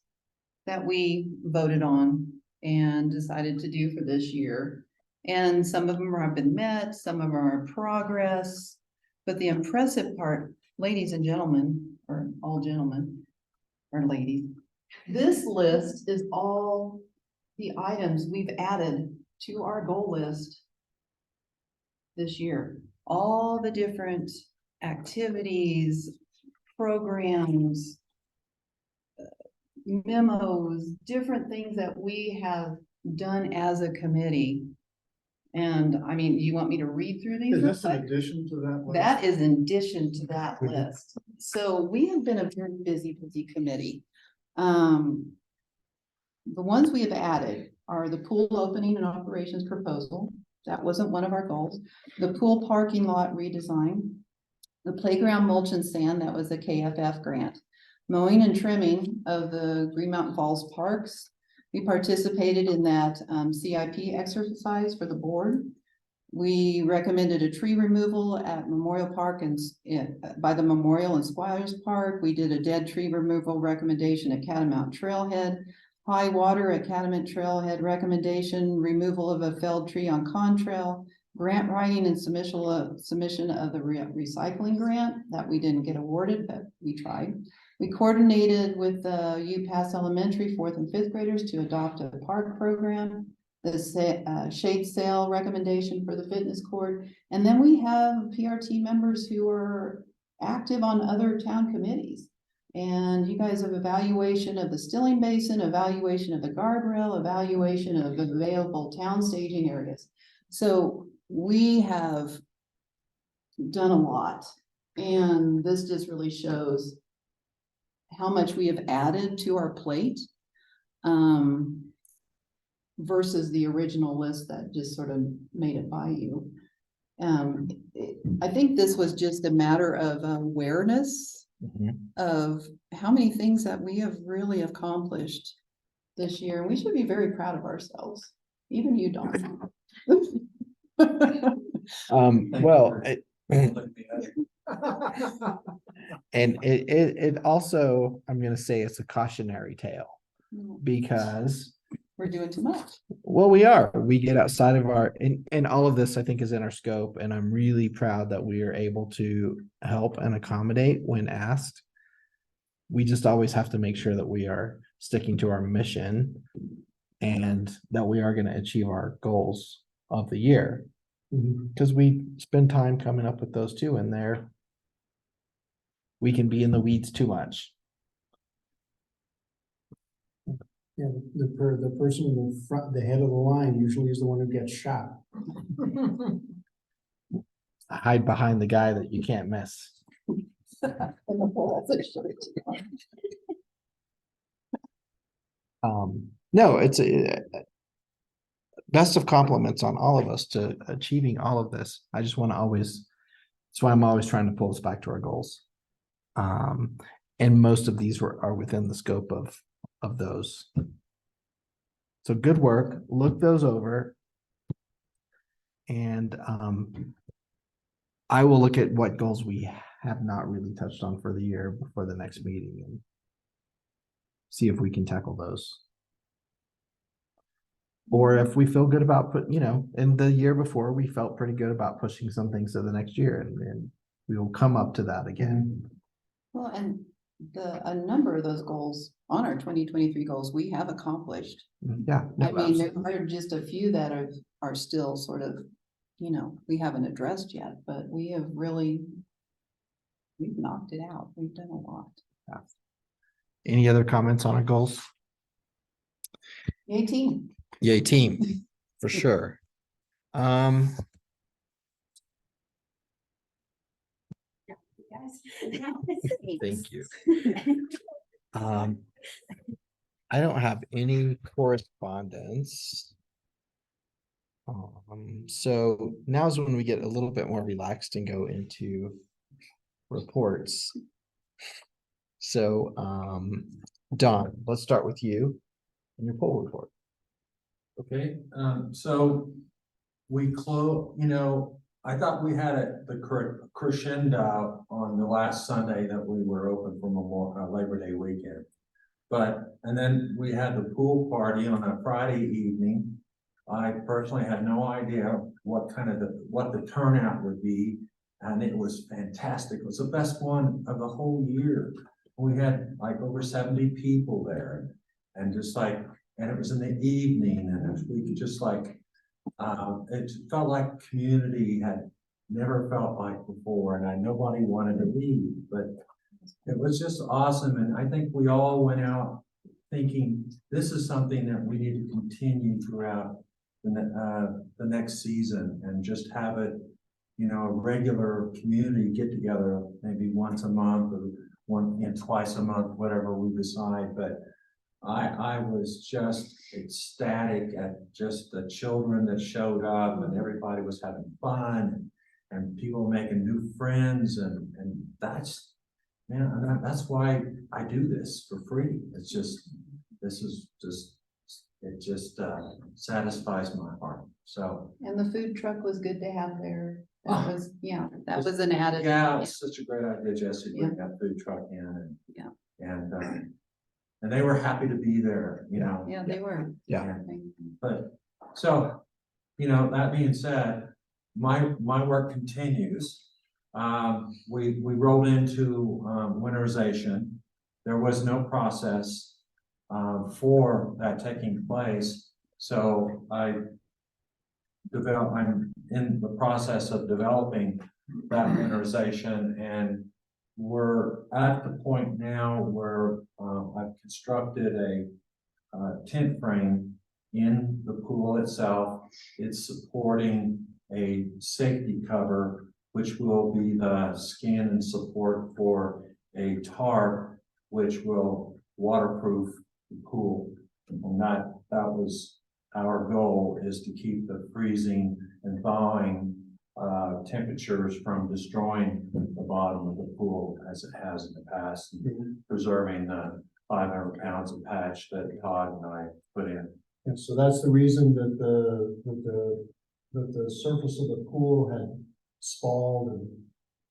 that we voted on and decided to do for this year. And some of them have been met, some of them are in progress. But the impressive part, ladies and gentlemen, or all gentlemen, or ladies, this list is all the items we've added to our goal list this year. All the different activities, programs, memos, different things that we have done as a committee. And I mean, you want me to read through these? Is real this in quick? addition to that? list? That is in addition to that list. So we have been a very busy committee. The ones we have added are the pool opening and operations proposal. That wasn't one of our goals. The pool parking lot redesign. The playground mulch and sand, that was a KFF grant. Mowing and trimming of the Green Mountain Falls parks. We participated in that CIP exercise for the board. We recommended a tree removal at Memorial Park and by the Memorial and Squires Park. We did a dead tree removal recommendation at Catamount Trailhead. High water at Catamount Trailhead recommendation, removal of a felled tree on Contrail. Grant writing and submission of the recycling grant that we didn't get awarded, but we tried. We coordinated with the UPass Elementary 4th and 5th graders to adopt a park program. The shade sale recommendation for the fitness court. And then we have PRT members who are active on other town committees. And you guys have evaluation of the Stilling Basin, evaluation of the guardrail, evaluation of available town staging areas. So we have done a lot, and this just really shows how much we have added to our plate versus the original list that just sort of made it by you. I think this was just a matter of awareness of how many things that we have really accomplished this year. We should be very proud of ourselves, even you, Don. Well, and it also, I'm gonna say it's a cautionary tale because we're doing too much. Well, we get outside of our, and all of this, I think, is in our scope, and I'm really proud that we are able to help and accommodate when asked. We just always have to make sure that we are sticking to our mission and that we are going to achieve our goals of the year. Because we spend time coming up with those too, and we can be in the weeds too much. Yeah, the person in the front, the head of the line usually is the one who gets shot. Hide behind the guy that you can't miss. No, it's a best of compliments on all of us to achieving all of this. I just want to always, that's why I'm always trying to pull us back to our goals. And most of these are within the scope of those. So good work. Look those over. And I will look at what goals we have not really touched on for the year before the next meeting and see if we can tackle those. Or if we feel good about in the year before, we felt pretty good about pushing some things to the next year, and we will come up to that again. Well, and a number of those goals on our 2023 goals, we have accomplished. Yeah. I mean, there are just a few that are still sort of, we haven't addressed yet, but we've knocked it out. We've done a lot. Any other comments on our goals? 18. Yay, team, for sure. Thank you. I don't have any correspondence. So now's when we get a little bit more relaxed and go into reports. So, Don, let's start with you and your poll report. Okay, so we I thought we had the crescendo on the last Sunday that we were open for Labor Day weekend. And then we had the pool party on a Friday evening. I personally had no idea what the turnout would be, and it was fantastic. It was the best one of the whole year. We had like over 70 people there, and it was in the evening, and we could just it felt like community had never felt like before, and nobody wanted to leave, but it was just awesome. And I think we all went out thinking this is something that we need to continue throughout the next season, and just have it, a regular community get together, maybe once a month or twice a month, whatever we decide. But I was just ecstatic at just the children that showed up, and everybody was having fun, and people making new friends, and that's why I do this for free. It just satisfies my heart. So. And the food truck was good to have there. That was an added. Yeah, it's such a great idea, Jesse, bring that food truck in, and they were happy to be there, Yeah, they were. Yeah. But so, that being said, my work continues. We rolled into winterization. There was no process for that taking place. So I'm in the process of developing that winterization, and we're at the point now where I've constructed a tent frame in the pool itself. It's supporting a safety cover, which will be the skin and support for a tarp, which will waterproof the pool. And that was our goal, is to keep the freezing and thawing temperatures from destroying the bottom of the pool as it has in the past, and preserving the 500 pounds of patch that Todd and I put in. And so that's the reason that the surface of the pool had spalled and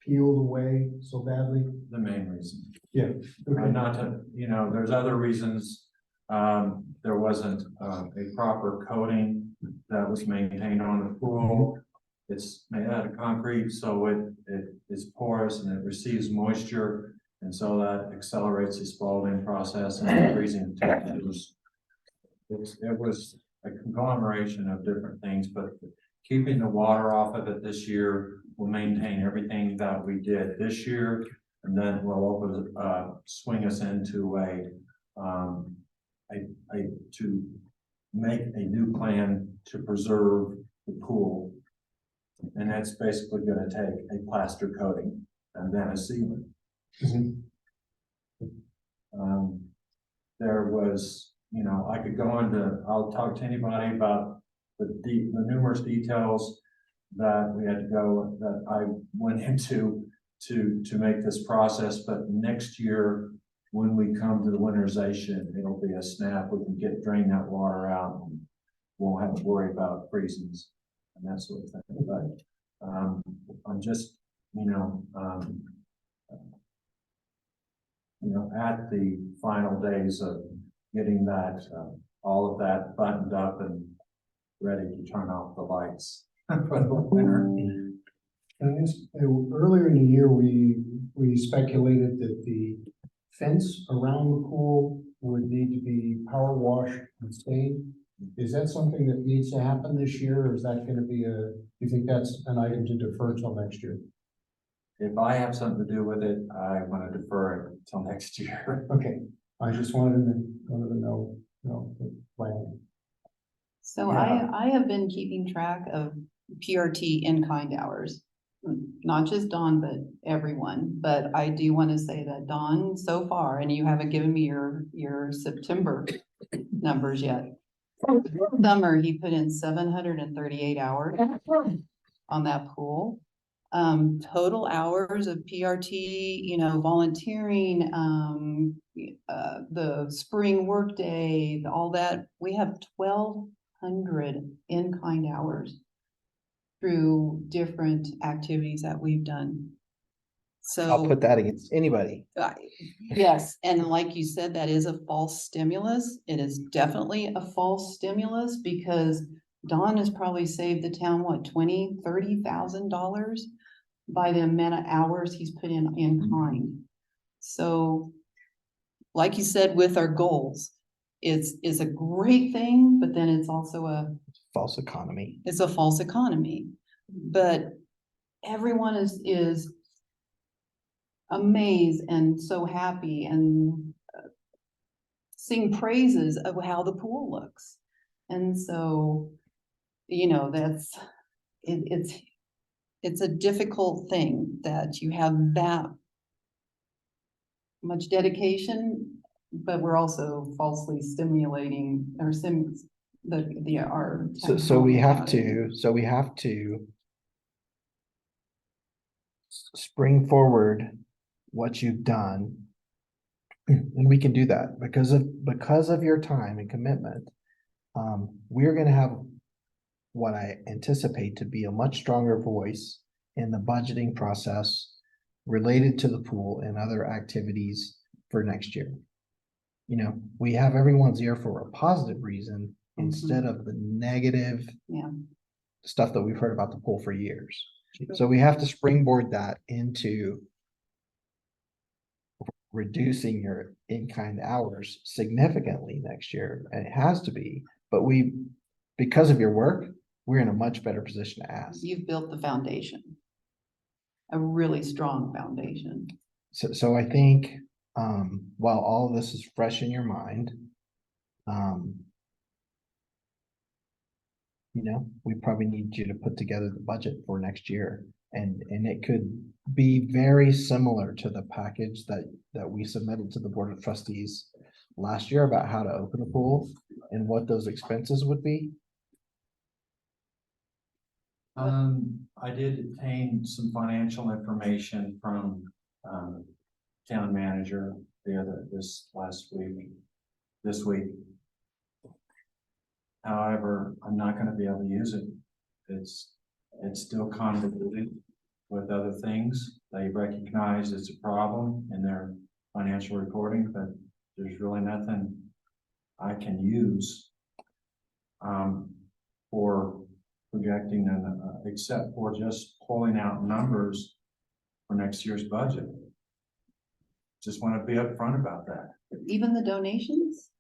peeled away so badly. The main reason. Yeah. Okay. Not to, there's other reasons there wasn't, a proper coating that was maintained on the pool. It's made out of concrete, so it is porous and it receives moisture. And so that accelerates the spalling process and freezing temperatures. It was a conglomeration of different things, but keeping the water off of it this year will maintain everything that we did this year. And then will swing us into to make a new plan to preserve the pool. And that's basically gonna take a plaster coating and then a sealant. There was, I could go into, I'll talk to anybody about the numerous details that we had to go, that I went into to make this process, but next year, when we come to the winterization, it'll be a snap. We can drain that water out and won't have to worry about freezes and that sort of thing. But I'm just, at the final days of getting that, all of that buttoned up and ready to turn off the lights for the winter. And earlier in the year, we speculated that the fence around the pool would need to be power washed and stained. Is that something that needs to happen this year, or is that gonna be do you think that's an item to defer till next year? If I have something to do with it, I want to defer it till next year. Okay, I just wanted to know, the plan. So Yeah. I have been keeping track of PRT in-kind hours. Not just Dawn, but everyone. But I do want to say that Dawn, so far, and you haven't given me your September numbers yet. Summer, he put in 738 hours on that pool. Total hours of PRT, volunteering, the spring workday, all that, we have 1,200 in-kind hours through different activities that we've done. I'll So, put that against anybody. yes, and like you said, that is a false stimulus. It is definitely a false stimulus because Don has probably saved the town, what, $20,000-$30,000 by the amount of hours he's put in kind. So, like you said, with our goals, it's a great thing, but then it's also False economy. it's a false economy. But everyone is amazed and so happy and sing praises of how the pool looks. And so, it's a difficult thing that you have that much dedication, but we're also falsely stimulating our our. So we have to spring forward what you've done. And we can do that because of your time and commitment. We're gonna have what I anticipate to be a much stronger voice in the budgeting process related to the pool and other activities for next year. We have everyone's ear for a positive reason instead of the negative stuff that we've heard about the pool for years. So we have to springboard that into reducing your in-kind hours significantly next year, and it has to be, but because of your work, we're in a much better position to ask. You've built the foundation, a really strong foundation. So I think, while all of this is fresh in your mind, we probably need you to put together the budget for next year. And it could be very similar to the package that we submitted to the Board of Trustees last year about how to open a pool and what those expenses would be. I did obtain some financial information from town manager this week. However, I'm not going to be able to use it. It's still convoluted with other things. They recognize it's a problem in their financial reporting, but there's really nothing I can use for projecting and, except for just pulling out numbers for next year's budget. Just want to be upfront about that. Even the donations?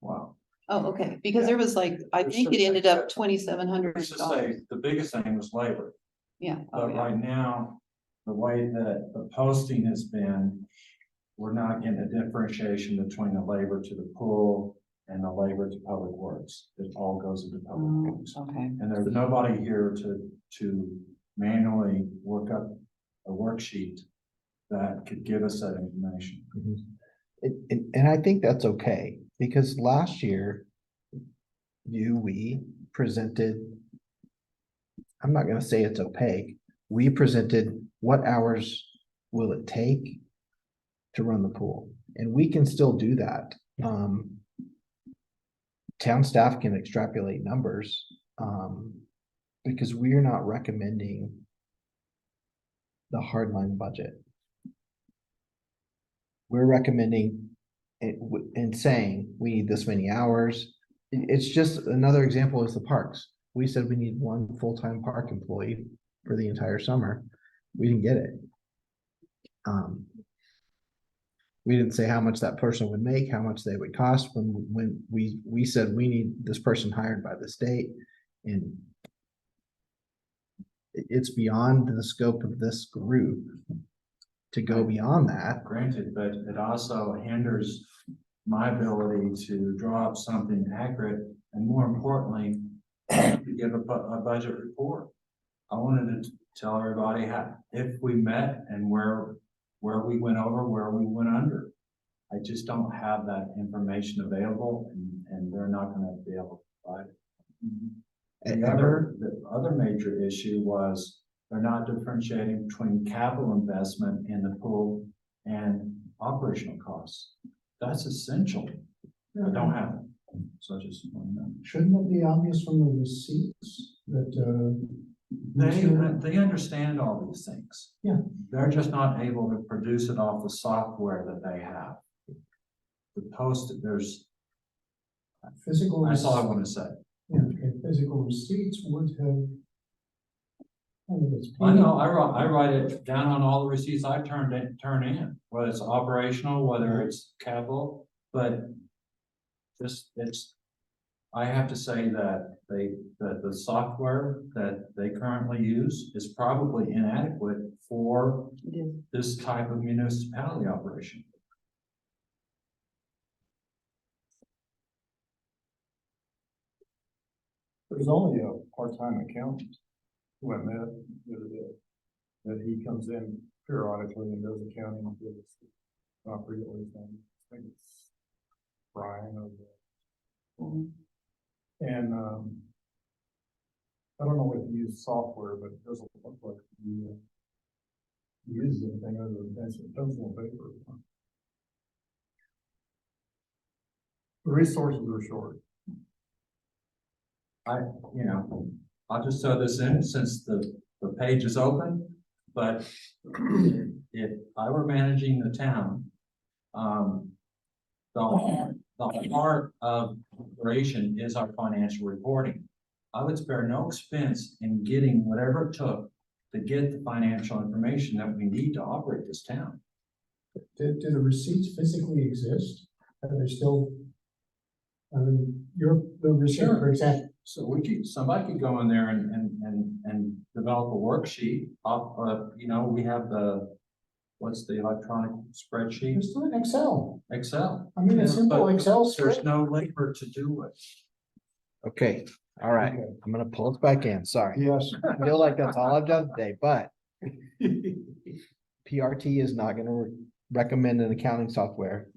Wow. Oh, okay, because there was like, I There's think it certain ended things up $2,700. Let's just say, the biggest thing was labor. Yeah. Oh, But yeah. right now, the way that the posting has been, we're not getting a differentiation between the labor to the pool and the labor to public works. It all goes into public Oh, works. okay. And there's nobody here to manually work up a worksheet that could give us that information. And I think that's okay, because last year, we presented, I'm not gonna say it's opaque, we presented what hours will it take to run the pool, and we can still do that. Town staff can extrapolate numbers, because we're not recommending the hardline budget. We're recommending it and saying we need this many hours. It's just another example is the parks. We said we need one full-time park employee for the entire summer. We didn't get it. We didn't say how much that person would make, how much they would cost when we said we need this person hired by the state, and it's beyond the scope of this group to go beyond that. Granted, but it also hinders my ability to draw up something accurate and, more importantly, to give a budget report. I wanted to tell everybody how, if we met and where we went over, where we went under. I just don't have that information available, and they're not gonna be able to provide it. The other major issue was they're not differentiating between capital investment in the pool and operational costs. That's essential. I don't have it. So I just want to know. Shouldn't it be obvious from the receipts that, They understand all these things. Yeah. They're just not able to produce it off the software that they have. The post, there's, physical? that's all I want to say. Yeah, okay, physical receipts would have. I know, I write it down on all the receipts I turn in, whether it's operational, whether it's capital, but I have to say that the software that they currently use is probably inadequate for It is. this type of municipality operation. There's only a part-time accountant who I met the other day, that he comes in periodically and does accounting and does, not frequently, I think it's Brian or and I don't know if he uses software, but it doesn't look like he uses anything other than pencil and paper. The resources are short. I'll just throw this in since the page is open, but if I were managing the town, the heart of operation is our financial reporting. I would spare no expense in getting whatever it took to get the financial information that we need to operate this town. Do the receipts physically exist? Are they still? I mean, the receipt, Sure. for example. So somebody could go in there and develop a worksheet off, we have what's the electronic spreadsheet? Just do it in Excel. Excel. I mean, a simple But Excel There's spreadsheet. no labor to do it. Okay, all right, Okay. I'm gonna pull us back in, sorry. Yes. I feel like that's all I've done today, but PRT is not gonna recommend an accounting software.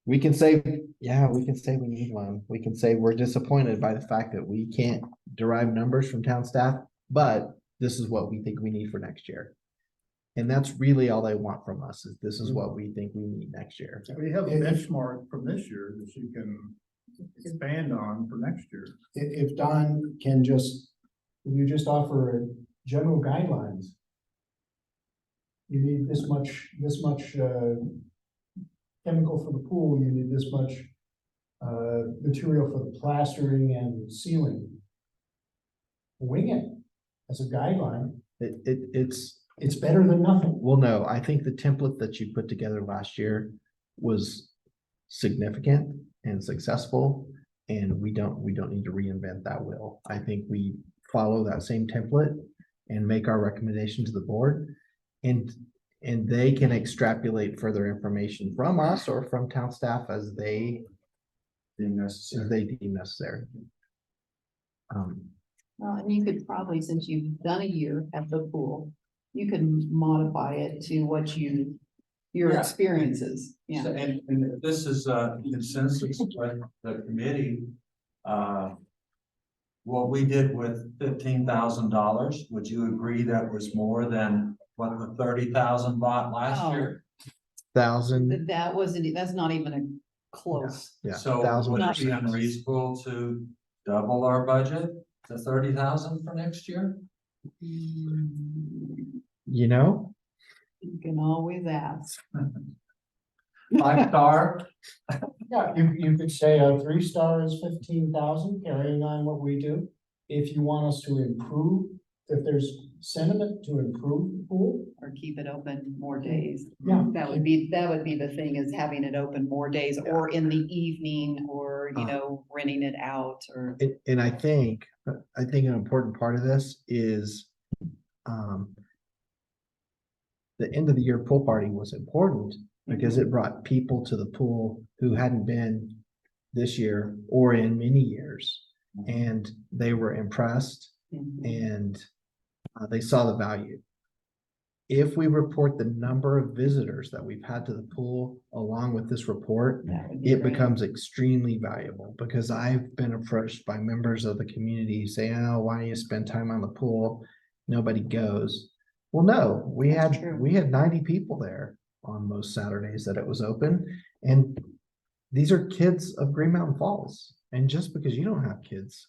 We can say, yeah, we can say we need one. We can say we're disappointed by the fact that we can't derive numbers from town staff, but this is what we think we need for next year. And that's really all they want from us, is this is what we think we need next year. We have a benchmark from this year that you can expand on for next year. If Don can you just offer general guidelines. You need this much chemical for the pool, you need this much material for the plastering and sealing. Wing it as a guideline. It's better than nothing. well, no, I think the template that you put together last year was significant and successful. And we don't need to reinvent that wheel. I think we follow that same template and make our recommendation to the board. And they can extrapolate further information from us or from town staff as they Being necessary. deem necessary. Well, and you could probably, since you've done a year at the pool, you can modify it to what your Yeah. experiences, So, yeah. and this is a consensus with the committee. What we did with $15,000, would you agree that was more than what the 30,000 bought last Oh. year? Thousand, That wasn't, that's not even a close. yeah, So 1,000%. would it be unreasonable to double our budget to 30,000 for next year? You know, You can always ask. 5-star? Yeah, you could say a 3-star is 15,000, carrying on what we do. If you want us to improve, if there's sentiment to improve the pool, Or keep it open more days. yeah. That would be the thing, is having it open more days or in the evening, or, renting it out or. and I think an important part of this is, the end of the year pool party was important because it brought people to the pool who hadn't been this year or in many years. And they were impressed and they saw the value. If we report the number of visitors that we've had to the pool along with this report, That would be it great. becomes extremely valuable because I've been approached by members of the community saying, oh, why don't you spend time on the pool? Nobody goes. Well, no, That's true. we had 90 people there on most Saturdays that it was open. And these are kids of Green Mountain Falls. And just because you don't have kids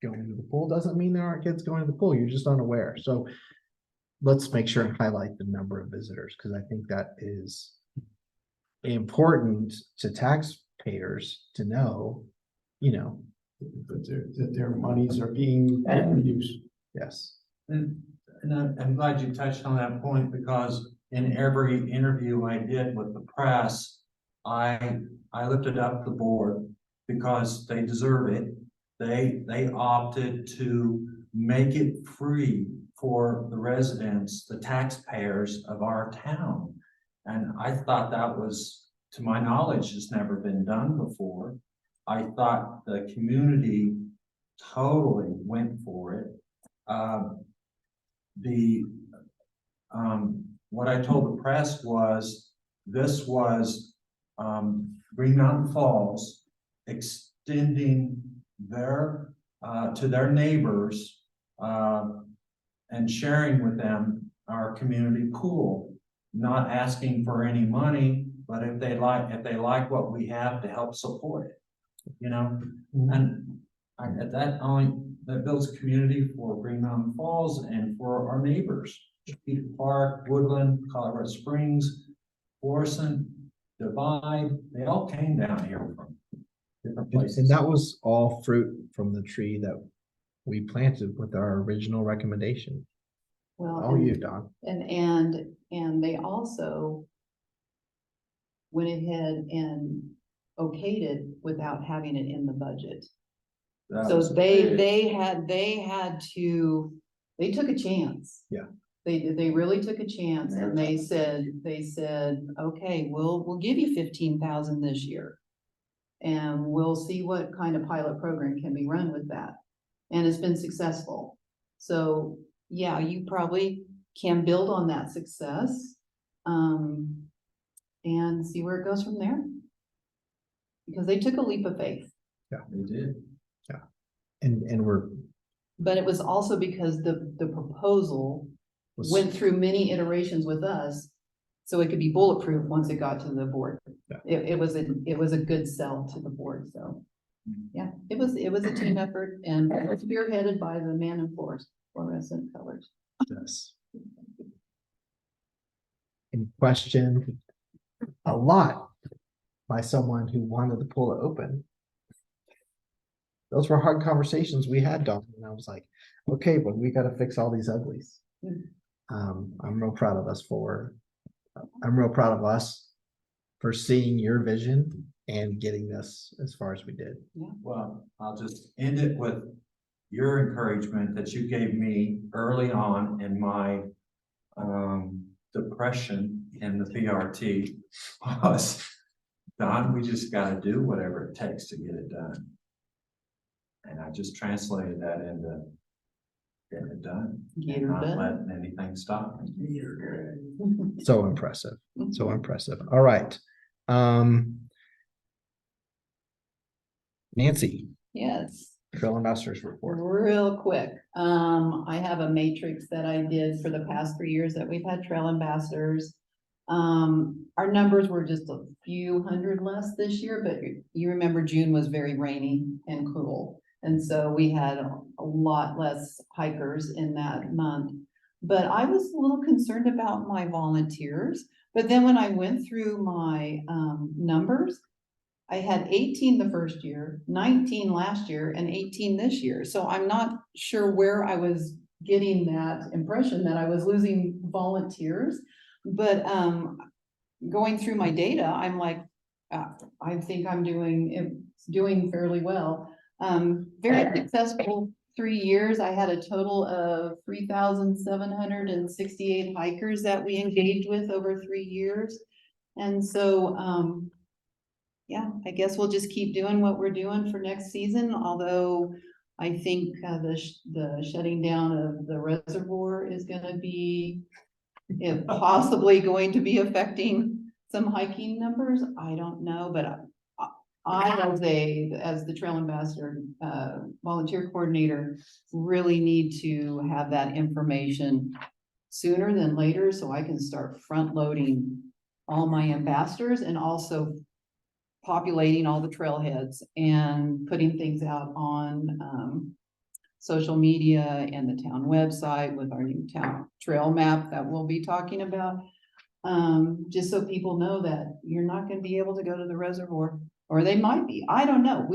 going to the pool doesn't mean there aren't kids going to the pool. You're just unaware. So let's make sure and highlight the number of visitors, because I think that is important to taxpayers to know, that their monies are being used. yes. And I'm glad you touched on that point, because in every interview I did with the press, I lifted up the board because they deserve it. They opted to make it free for the residents, the taxpayers of our town. And I thought that was, to my knowledge, has never been done before. I thought the community totally went for it. What I told the press was, this was Green Mountain Falls extending their to their neighbors and sharing with them our community pool, not asking for any money, but if they like what we have, to help support it, and at that point, that builds a community for Green Mountain Falls and for our neighbors, Peter Park, Woodland, Colorado Springs, Orson, Divide. They all came down here from different places. And that was all fruit from the tree that we planted with our original recommendation. Well, All you, Don. and they also went ahead and okayed it without having it in the budget. That So was they big. they took a chance. Yeah. They really took a chance, and they said, okay, we'll give you 15,000 this year. And we'll see what kind of pilot program can be run with that. And it's been successful. So yeah, you probably can build on that success. And see where it goes from there. Because they took a leap of faith. They did. And we're But it was also because the proposal went through many iterations with us, so it could be bulletproof once it got to the board. Yeah. It was a good sell to the board, so. Yeah, it was a team effort, and spearheaded by the man in fluorescent colors. yes. In question, a lot by someone who wanted the pool to open. Those were hard conversations we had, Dawn, and I was like, okay, but we gotta fix all these uglies. I'm real proud of us for seeing your vision and getting this as far as we did. Well, I'll just end it with your encouragement that you gave me early on in my depression in the PRT was, Don, we just gotta do whatever it takes to get it done. And I just translated that into getting it done, Get and her not done. letting anything stop me. So impressive, so impressive. All right. Nancy, Yes. Trail Ambassadors Report. Real quick, I have a matrix that I did for the past 3 years that we've had trail ambassadors. Our numbers were just a few hundred less this year, but you remember June was very rainy and cool. And so we had a lot less hikers in that month. But I was a little concerned about my volunteers. But then when I went through my numbers, I had 18 the first year, 19 last year, and 18 this year. So I'm not sure where I was getting that impression that I was losing volunteers. But going through my data, I'm like, I think I'm doing fairly well. Very successful 3 years. I had a total of 3,768 hikers that we engaged with over 3 years. And so, yeah, I guess we'll just keep doing what we're doing for next season, although I think the shutting down of the reservoir is gonna be possibly going to be affecting some hiking numbers. I don't know, but as the trail ambassador, volunteer coordinator, really need to have that information sooner than later so I can start front loading all my ambassadors and also populating all the trailheads and putting things out on social media and the town website with our new town trail map that we'll be talking about. Just so people know that you're not gonna be able to go to the reservoir, or they might be, I don't know.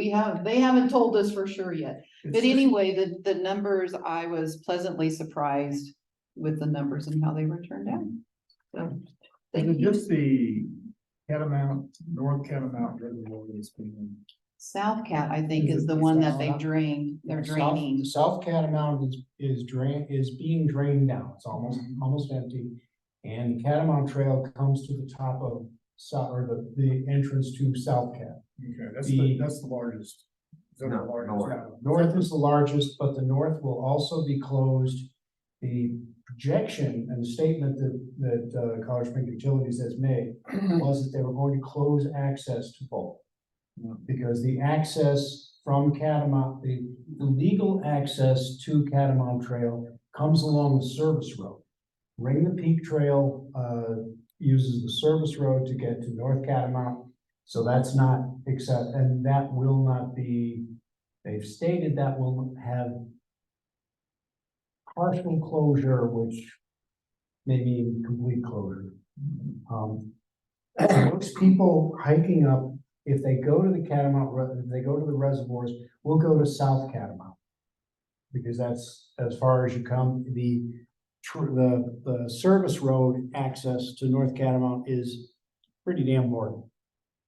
They haven't told us for sure yet. But anyway, the numbers, I was pleasantly surprised with the numbers and how they were turned out. So, Is thank it you. just the North Catamount Reservoir that's being? South Cat, I think, Is is it the the one that South they Cat? drained, they're draining. South Catamount is being drained now. It's almost empty. And the Catamount Trail comes to the top of the entrance to South Cat. Okay, that's the largest. Is that the No, largest north. now? North is the largest, but the north will also be closed. The projection and statement that Colorado Springs Utilities has made was that they were going to close access to both. Because the access from Catamount, the legal access to Catamount Trail comes along the service road. Ring the Peak Trail uses the service road to get to North Catamount. So that's not and that will not be, they've stated that will have partial closure, which may mean complete closure. Most people hiking up, if they go to the Catamount, if they go to the reservoirs, will go to South Catamount. Because that's as far as you come. The service road access to North Catamount is pretty damn important.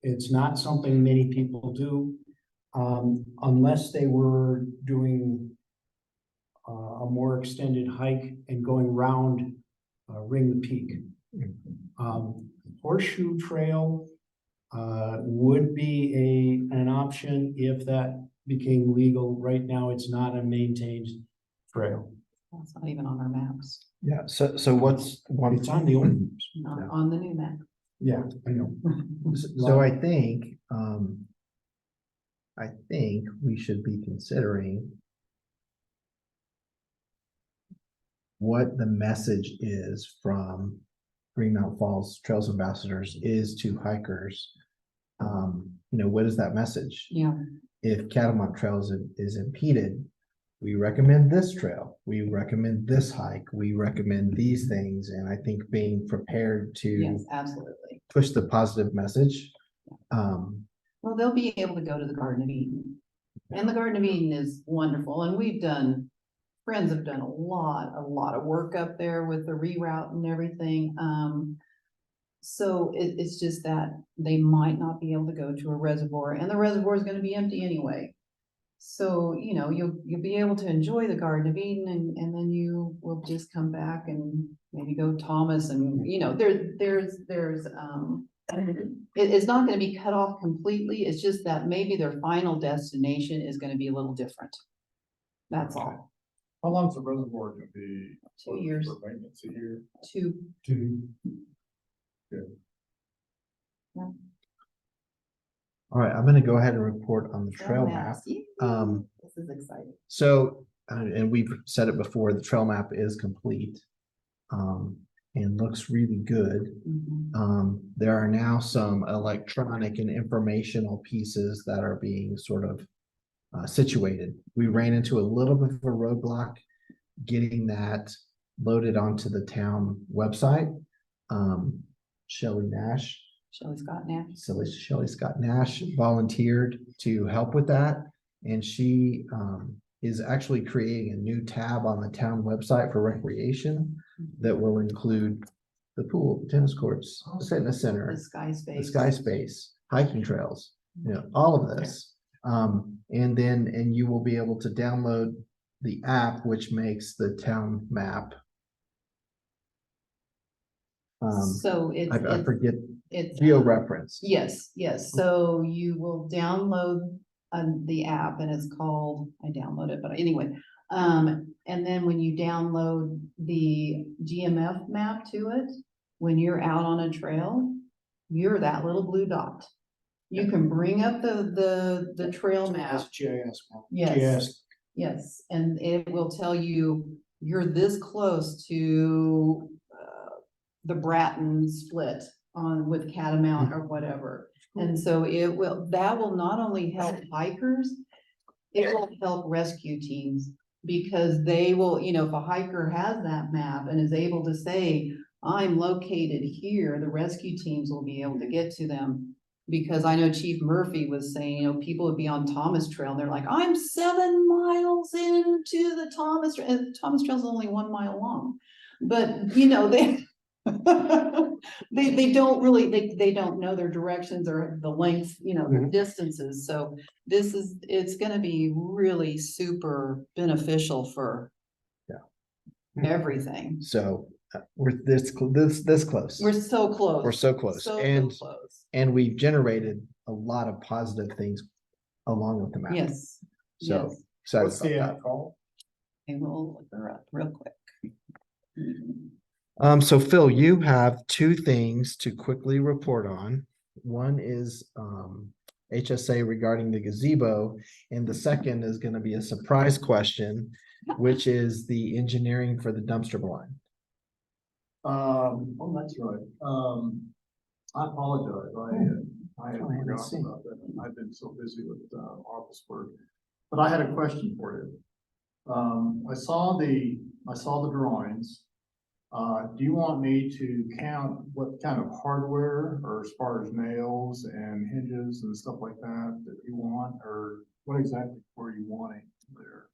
It's not something many people do, unless they were doing a more extended hike and going round Ring the Peak. Horseshoe Trail would be an option if that became legal. Right now, it's not a maintained trail. That's not even on our maps, Yeah, so what's one? It's on the old maps. not on the new map. Yeah, I know. So I think we should be considering what the message is from Green Mountain Falls Trails Ambassadors is to hikers. What is that message? Yeah, If Catamount Trails is impeded, we recommend this trail, we recommend this hike, we recommend these things, and I think being prepared to yes, absolutely. push the positive message Well, they'll be able to go to the Garden of Eden. And the Garden of Eden is wonderful, and friends have done a lot of work up there with the reroute and everything. So it's just that they might not be able to go to a reservoir, and the reservoir is gonna be empty anyway. So, you'll be able to enjoy the Garden of Eden, and then you will just come back and maybe go Thomas, and, it's not gonna be cut off completely, it's just that maybe their final destination is gonna be a little different. That's all. How long's the reservoir gonna be? 2 years. For maintenance, a year? Two. All right, I'm gonna go ahead and report on the trail map. This is exciting. So, and we've said it before, the trail map is complete. And looks really good. There are now some electronic and informational pieces that are being sort of situated. We ran into a little bit of a roadblock getting that loaded onto the town website. Shelley Scott Nash volunteered to help with that. And she is actually creating a new tab on the town website for recreation that will include the pool, the tennis courts, the fitness center, the sky space, hiking trails, all of this. And you will be able to download the app, which makes the town map. So I forget, it's geo-referenced. Yes. So you will download the app, and it's called, I downloaded it, but anyway. And then when you download the GMF map to it, when you're out on a trail, you're that little blue dot. You can bring up the trail map. GIS map. Yes. Yes, and it will tell you you're this close to the Bratton split with Catamount or whatever. And so that will not only help hikers, it will help rescue teams, because they will, if a hiker has that map and is able to say, I'm located here, the rescue teams will be able to get to them. Because I know Chief Murphy was saying, people would be on Thomas Trail, and they're like, I'm 7 miles into the Thomas Trail, and Thomas Trail's only 1 mile long. But, they don't really, they don't know their directions or the length, the distances. So it's gonna be really super beneficial for everything. So we're this close. We're so close. We're so close. So And close. we've generated a lot of positive things along with the map. Yes. So Yes. excited What's the about app called? And we'll look her up real quick. that. So Phil, you have 2 things to quickly report on. One is HSA regarding the gazebo, and the second is going to be a surprise question, which is the engineering for the dumpster blind. Oh, that's right. I apologize. I had forgotten about that. I've been so busy with office work. But I had a question for you. I saw the drawings. Do you want me to count what kind of hardware, or as far as nails and hinges and stuff like that you want, or what exactly were you wanting there?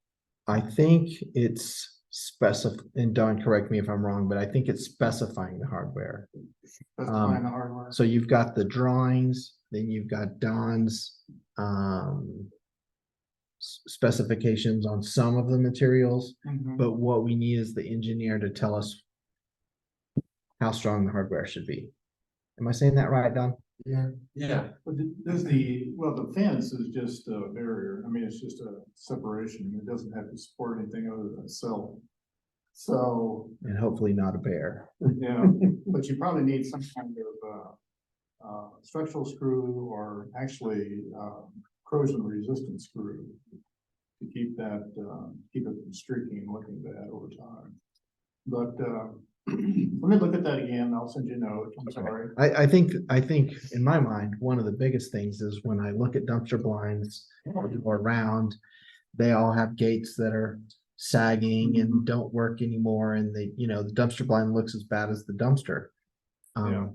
I think it's and Don, correct me if I'm wrong, but I think it's specifying the hardware. Specifying the hardware? So you've got the drawings, then you've got Don's specifications on some of the materials, but what we need is the engineer to tell us how strong the hardware should be. Am I saying that right, Don? Yeah. But the fence is just a barrier. I mean, it's just a separation. It doesn't have to support anything other than itself. So. And hopefully not a bear. Yeah, but you probably need some kind of structural screw, or actually corrosion resistant screw to keep it from streaking and looking bad over time. But let me look at that again. I'll send you a note. I'm sorry. I think in my mind, one of the biggest things is when I look at dumpster blinds or around, they all have gates that are sagging and don't work anymore. And the dumpster blind looks as bad as the dumpster.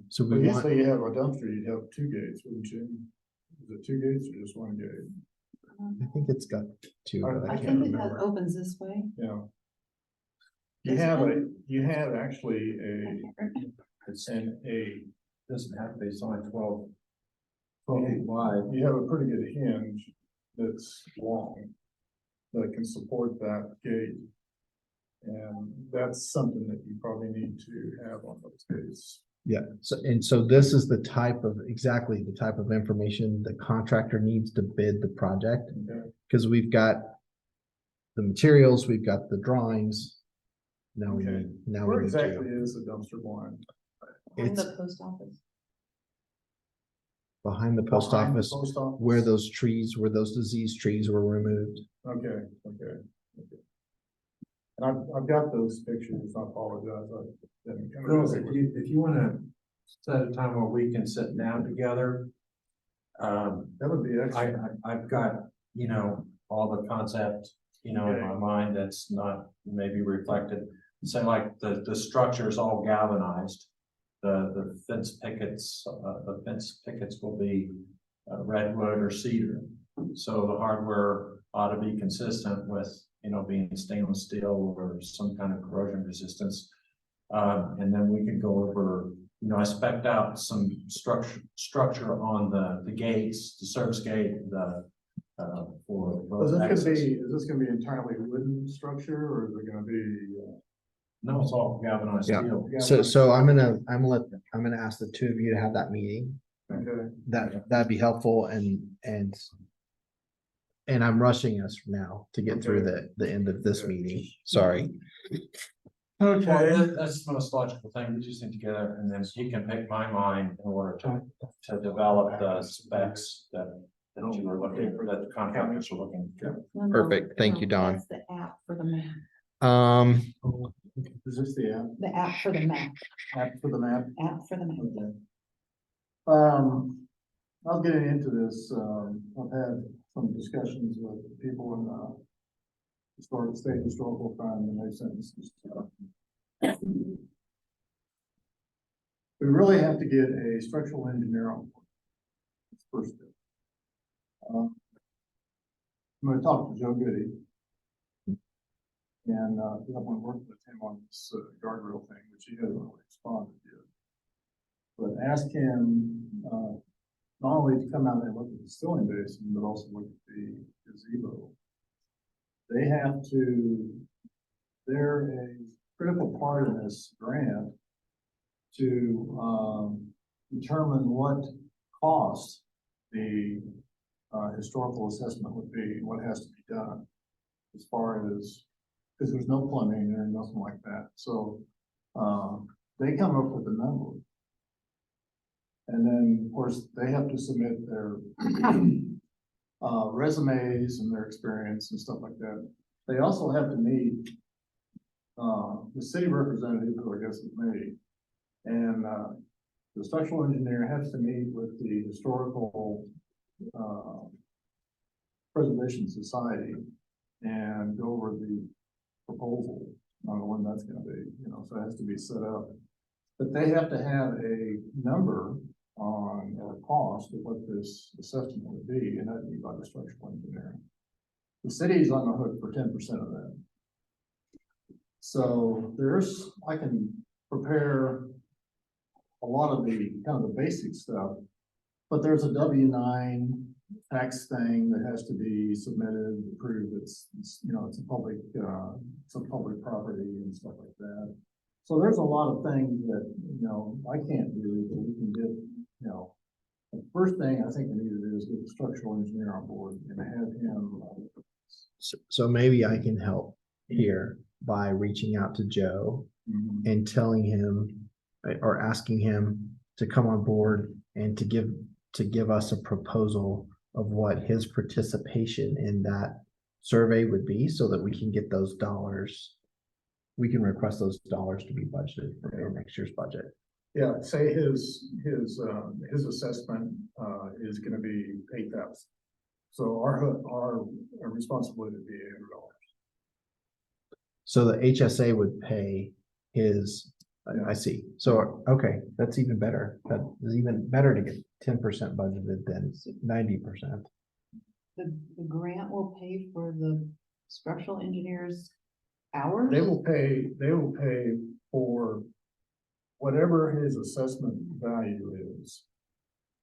So But we want, usually you have a dumpster, you'd have two gates, wouldn't you? Is it two gates or just one gate? I think it's got two, but I I can't think it remember. opens this way. Yeah. You This have one? you have actually I can't remember. It's, a, doesn't have to be, it's only 12 feet wide. you have a pretty good hinge that's long that can support that gate. And that's something that you probably need to have on those gates. Yeah, so this is the type of, exactly the type of information the contractor needs to bid the project. Okay. Because we've got the materials, we've got the drawings. Now we Okay. need, now Where we need exactly you. is the dumpster blind? In It's the post office. behind the post Behind the office, post office? where those trees, where those disease trees were removed. Okay. And I've got those pictures, I apologize. I didn't come Bill, up with- if you wanna set a time where we can sit down together. That would be excellent. I've got, you know, all the concept, you know, in my mind that's not maybe reflected. So like the structure is all galvanized. The fence pickets will be redwood or cedar. So the hardware ought to be consistent with, you know, being stainless steel or some kind of corrosion resistance. And then we could go over, you know, I spec'd out some structure on the gates, the service gate, for both access. Is this gonna be entirely wooden structure or is it gonna be? No, it's all galvanized Yeah. steel. So I'm gonna ask the two of you to have that meeting. Okay. That'd be helpful and I'm rushing us now to get through the end of this meeting. Sorry. Okay, that's the most logical thing. We just need to get it and then he can pick my mind in order to develop the specs that you were looking for, that the contractors are looking for. No, no, Perfect. Thank you, no, Don. That's the app for the map, Is this the the app for the map, app for the map? app for the map. Okay. I was getting into this, I've had some discussions with people in the state historical fund and they sent us some stuff. We really have to get a structural engineer on board. That's the first step. I'm gonna talk to Joe Goody. And I've been working with him on this guardrail thing, which he hasn't really responded yet. But ask him, not only to come out and look at the Stilling Basin, but also look at the gazebo. They have to, they're a critical part of this grant to determine what cost the historical assessment would be, what has to be done as far as, because there's no plumbing or nothing like that. So they come up with a number. And then, of course, they have to submit their resumes and their experience and stuff like that. They also have to meet the city representative, who I guess is me, and the structural engineer has to meet with the historical preservation society and go over the proposal. I don't know when that's going to be, you know, so it has to be set up. But they have to have a number on or cost of what this assessment would be, and that'd be by the structural engineer. The city's on the hook for 10% of that. So I can prepare a lot of the kind of the basic stuff, but there's a W-9 tax thing that has to be submitted, approved. It's you know, it's a public property and stuff like that. So there's a lot of things that, you know, I can't do, but we can get, you know, the first thing I think we need to do is get the structural engineer on board and have him. So maybe I can help here by reaching out to Joe and telling him or asking him to come on board and to give us a proposal of what his participation in that survey would be so that we can get those dollars. We can request those dollars to be budgeted for next year's budget. Yeah, say his assessment is gonna be 8,000. So our responsibility would be $800. So the HSA would pay his I see. So, okay, that's even better. That is even better to get 10% budgeted than 90%. The grant will pay for the structural engineers' hours? They will pay for whatever his assessment value is.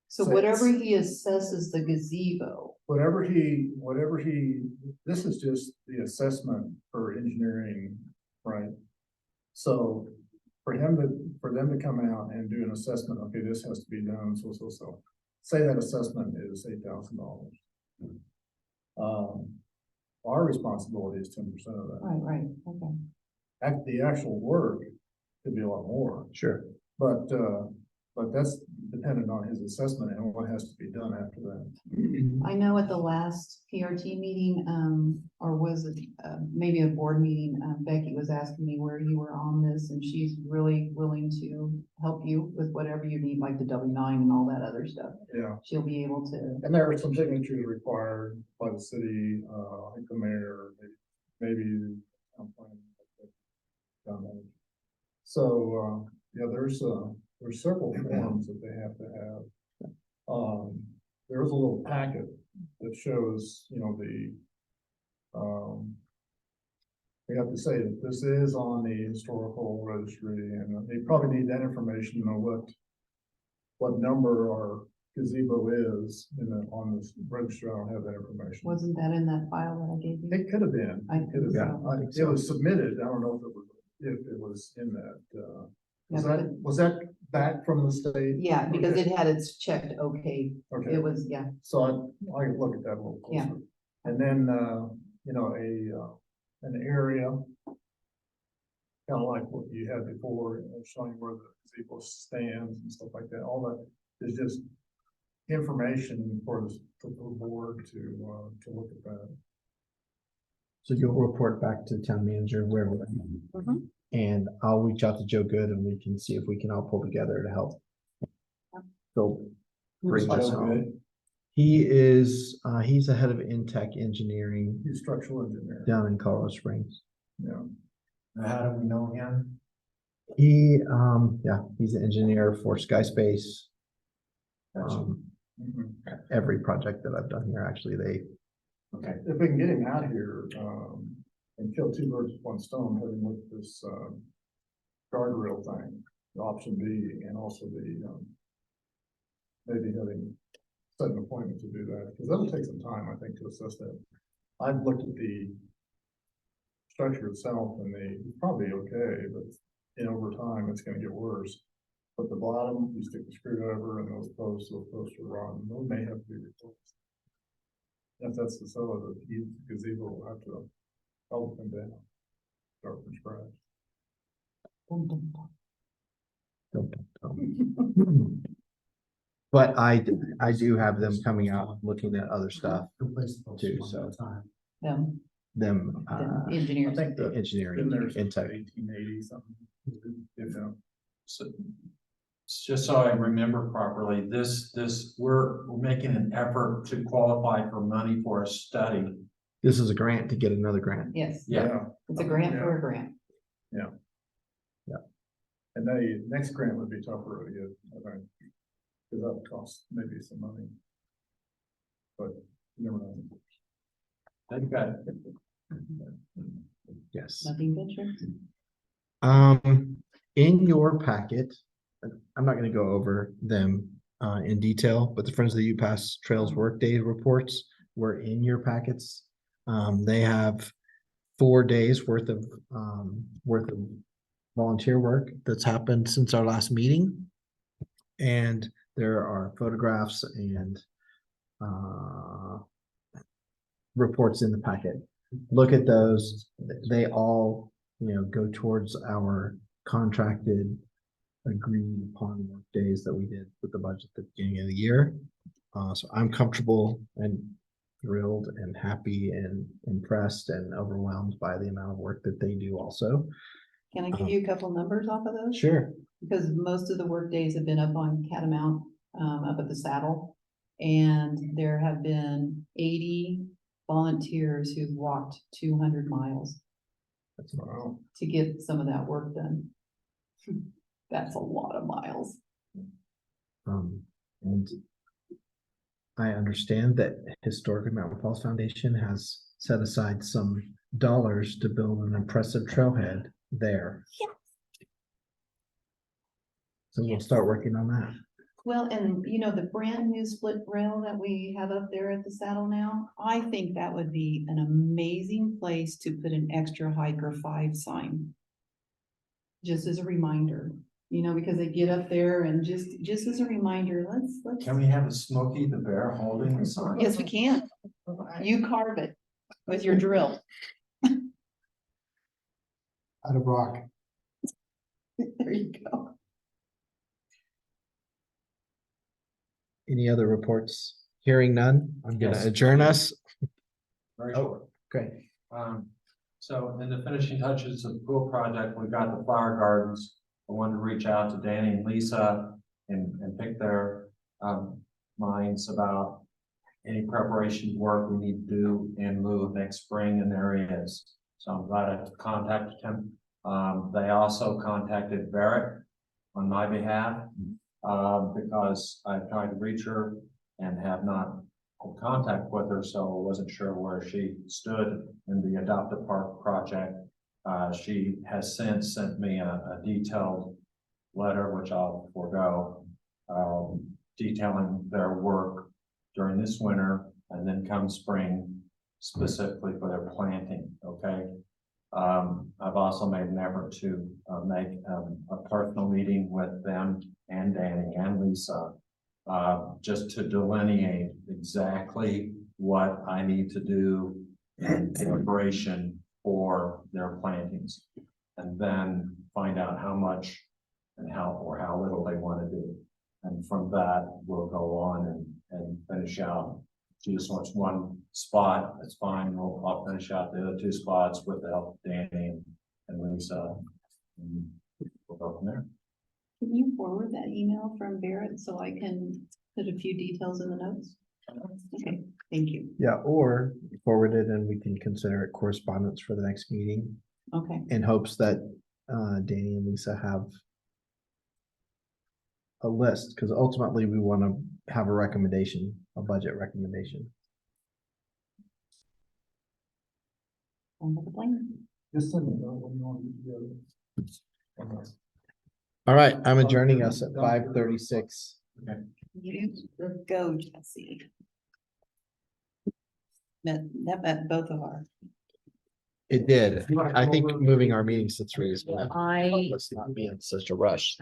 So whatever he assesses the gazebo, Whatever he, this is just the assessment for engineering, right? So for them to come out and do an assessment, okay, this has to be done, so. Say that assessment is $8,000. Our responsibility is 10% of that. right, okay. The actual work could be a lot more, Sure. but that's dependent on his assessment and what has to be done after that. I know at the last PRT meeting, or was it, maybe a board meeting, Becky was asking me where you were on this, and she's really willing to help you with whatever you need, like the W-9 and all that other stuff. Yeah, She'll be able to, and there are some signatures required by the city, I think the mayor, maybe. So, yeah, there's several forms that they have to have. There's a little packet that shows, we have to say that this is on the historical registry, and they probably need that information to know what number our gazebo is on this registry. I don't have that information. wasn't that in that file that I gave you? It could have been. I It could have think been. It was submitted. I don't know if it was in that, Yeah, was that back from the state? Yeah, because Okay. it had its checked, okay, Okay, it was, yeah, so I can look at that a little Yeah. closer. And then, an area, kind of like what you had before, showing where the gazebo stands and stuff like that. All that is just information for the board to look at that. So you'll report back to the town manager where we're at. Mhm. And I'll reach out to Joe Good and we can see if we can all pull together to help. So bring Joe this home. Good? He's the head of Intech Engineering He's structural engineer. down in Colorado Springs. Yeah. Now, how do we know him? He's an engineer for Skyspace. Gotcha. Mhm. Every project that I've done here, actually, Okay. If we can get him out here, and kill two birds with one stone, having with this, guardrail thing, the option B, and also maybe having set an appointment to do that, because that'll take some time, I think, to assess that. I've looked at the structure itself and it's probably okay, but over time, it's gonna get worse. But the bottom, you stick the screwdriver and those posts are rotten, those may have to be replaced. If that's the cellar, the gazebo will have to help them down, start from scratch. but I do have them coming out, looking at other stuff too, so Them, them, the engineers. I think the engineering, Been there since Intech. 1880 something. So, just so I remember properly, we're making an effort to qualify for money for a study. This is a grant to get another grant. Yes, Yeah. it's a grant for a grant. And the next grant would be tougher to get, I think, because that would cost maybe some money. But you never know. Okay. Yes. Nothing venture. In your packet, I'm not gonna go over them in detail, but the Friends of the UPass Trails Workday reports were in your packets. They have 4 days worth of volunteer work that's happened since our last meeting. And there are photographs and reports in the packet. Look at those. They all, go towards our contracted, agreed upon work days that we did with the budget at the beginning of the year. So I'm comfortable and thrilled and happy and impressed and overwhelmed by the amount of work that they do also. Can I give you a couple numbers off of those? Sure. Because most of the work days have been up on Catamount, up at the saddle. And there have been 80 volunteers who've walked 200 miles Wow. to get some of that work done. That's a lot of miles. And I understand that Historic Mountain Falls Foundation has set aside some dollars to build an impressive trailhead there. Yes. So we'll start working on that. Well, and you know, the brand new split rail that we have up there at the saddle now, I think that would be an amazing place to put an extra hiker 5 sign. Just as a reminder, you know, because they get up there and just as a reminder, let's. Can we have a Smokey the Bear holding the sign? Yes, we can. You carve it with your drill. Out of rock. There you go. Any other reports? Hearing none, I'm gonna Yes. adjourn us. Very Oh. short. Okay. So in the finishing touches of the pool project, we've got the flower gardens. I wanted to reach out to Danny and Lisa and pick their minds about any preparation work we need to do in lieu of next spring in their areas. So I'm glad I contacted him. They also contacted Barrett on my behalf because I tried to reach her and have not had contact with her, so I wasn't sure where she stood in the Adopt a Park project. She has since sent me a detailed letter, which I'll forego, detailing their work during this winter and then come spring specifically for their planting, okay? I've also made an effort to make a personal meeting with them and Danny and Lisa, just to delineate exactly what I need to do in preparation for their plantings. And then find out how much and how little they want to do. And from that, we'll go on and finish out. She just wants one spot, that's fine, I'll finish out the other 2 spots with the help of Danny and Lisa. And we'll go from there. Can you forward that email from Barrett so I can put a few details in the notes? Okay, thank you. Yeah, or forward it and we can consider it correspondence for the next meeting Okay, in hopes that Danny and Lisa have a list, because ultimately we want to have a recommendation, a budget recommendation. under the plan. Just send it out when you want to get together. All right, I'm adjourning us at 5:36. You go, Jesse. That met both of our. It did. I think moving our meetings to 3 is good. I Let's not be in such a rush.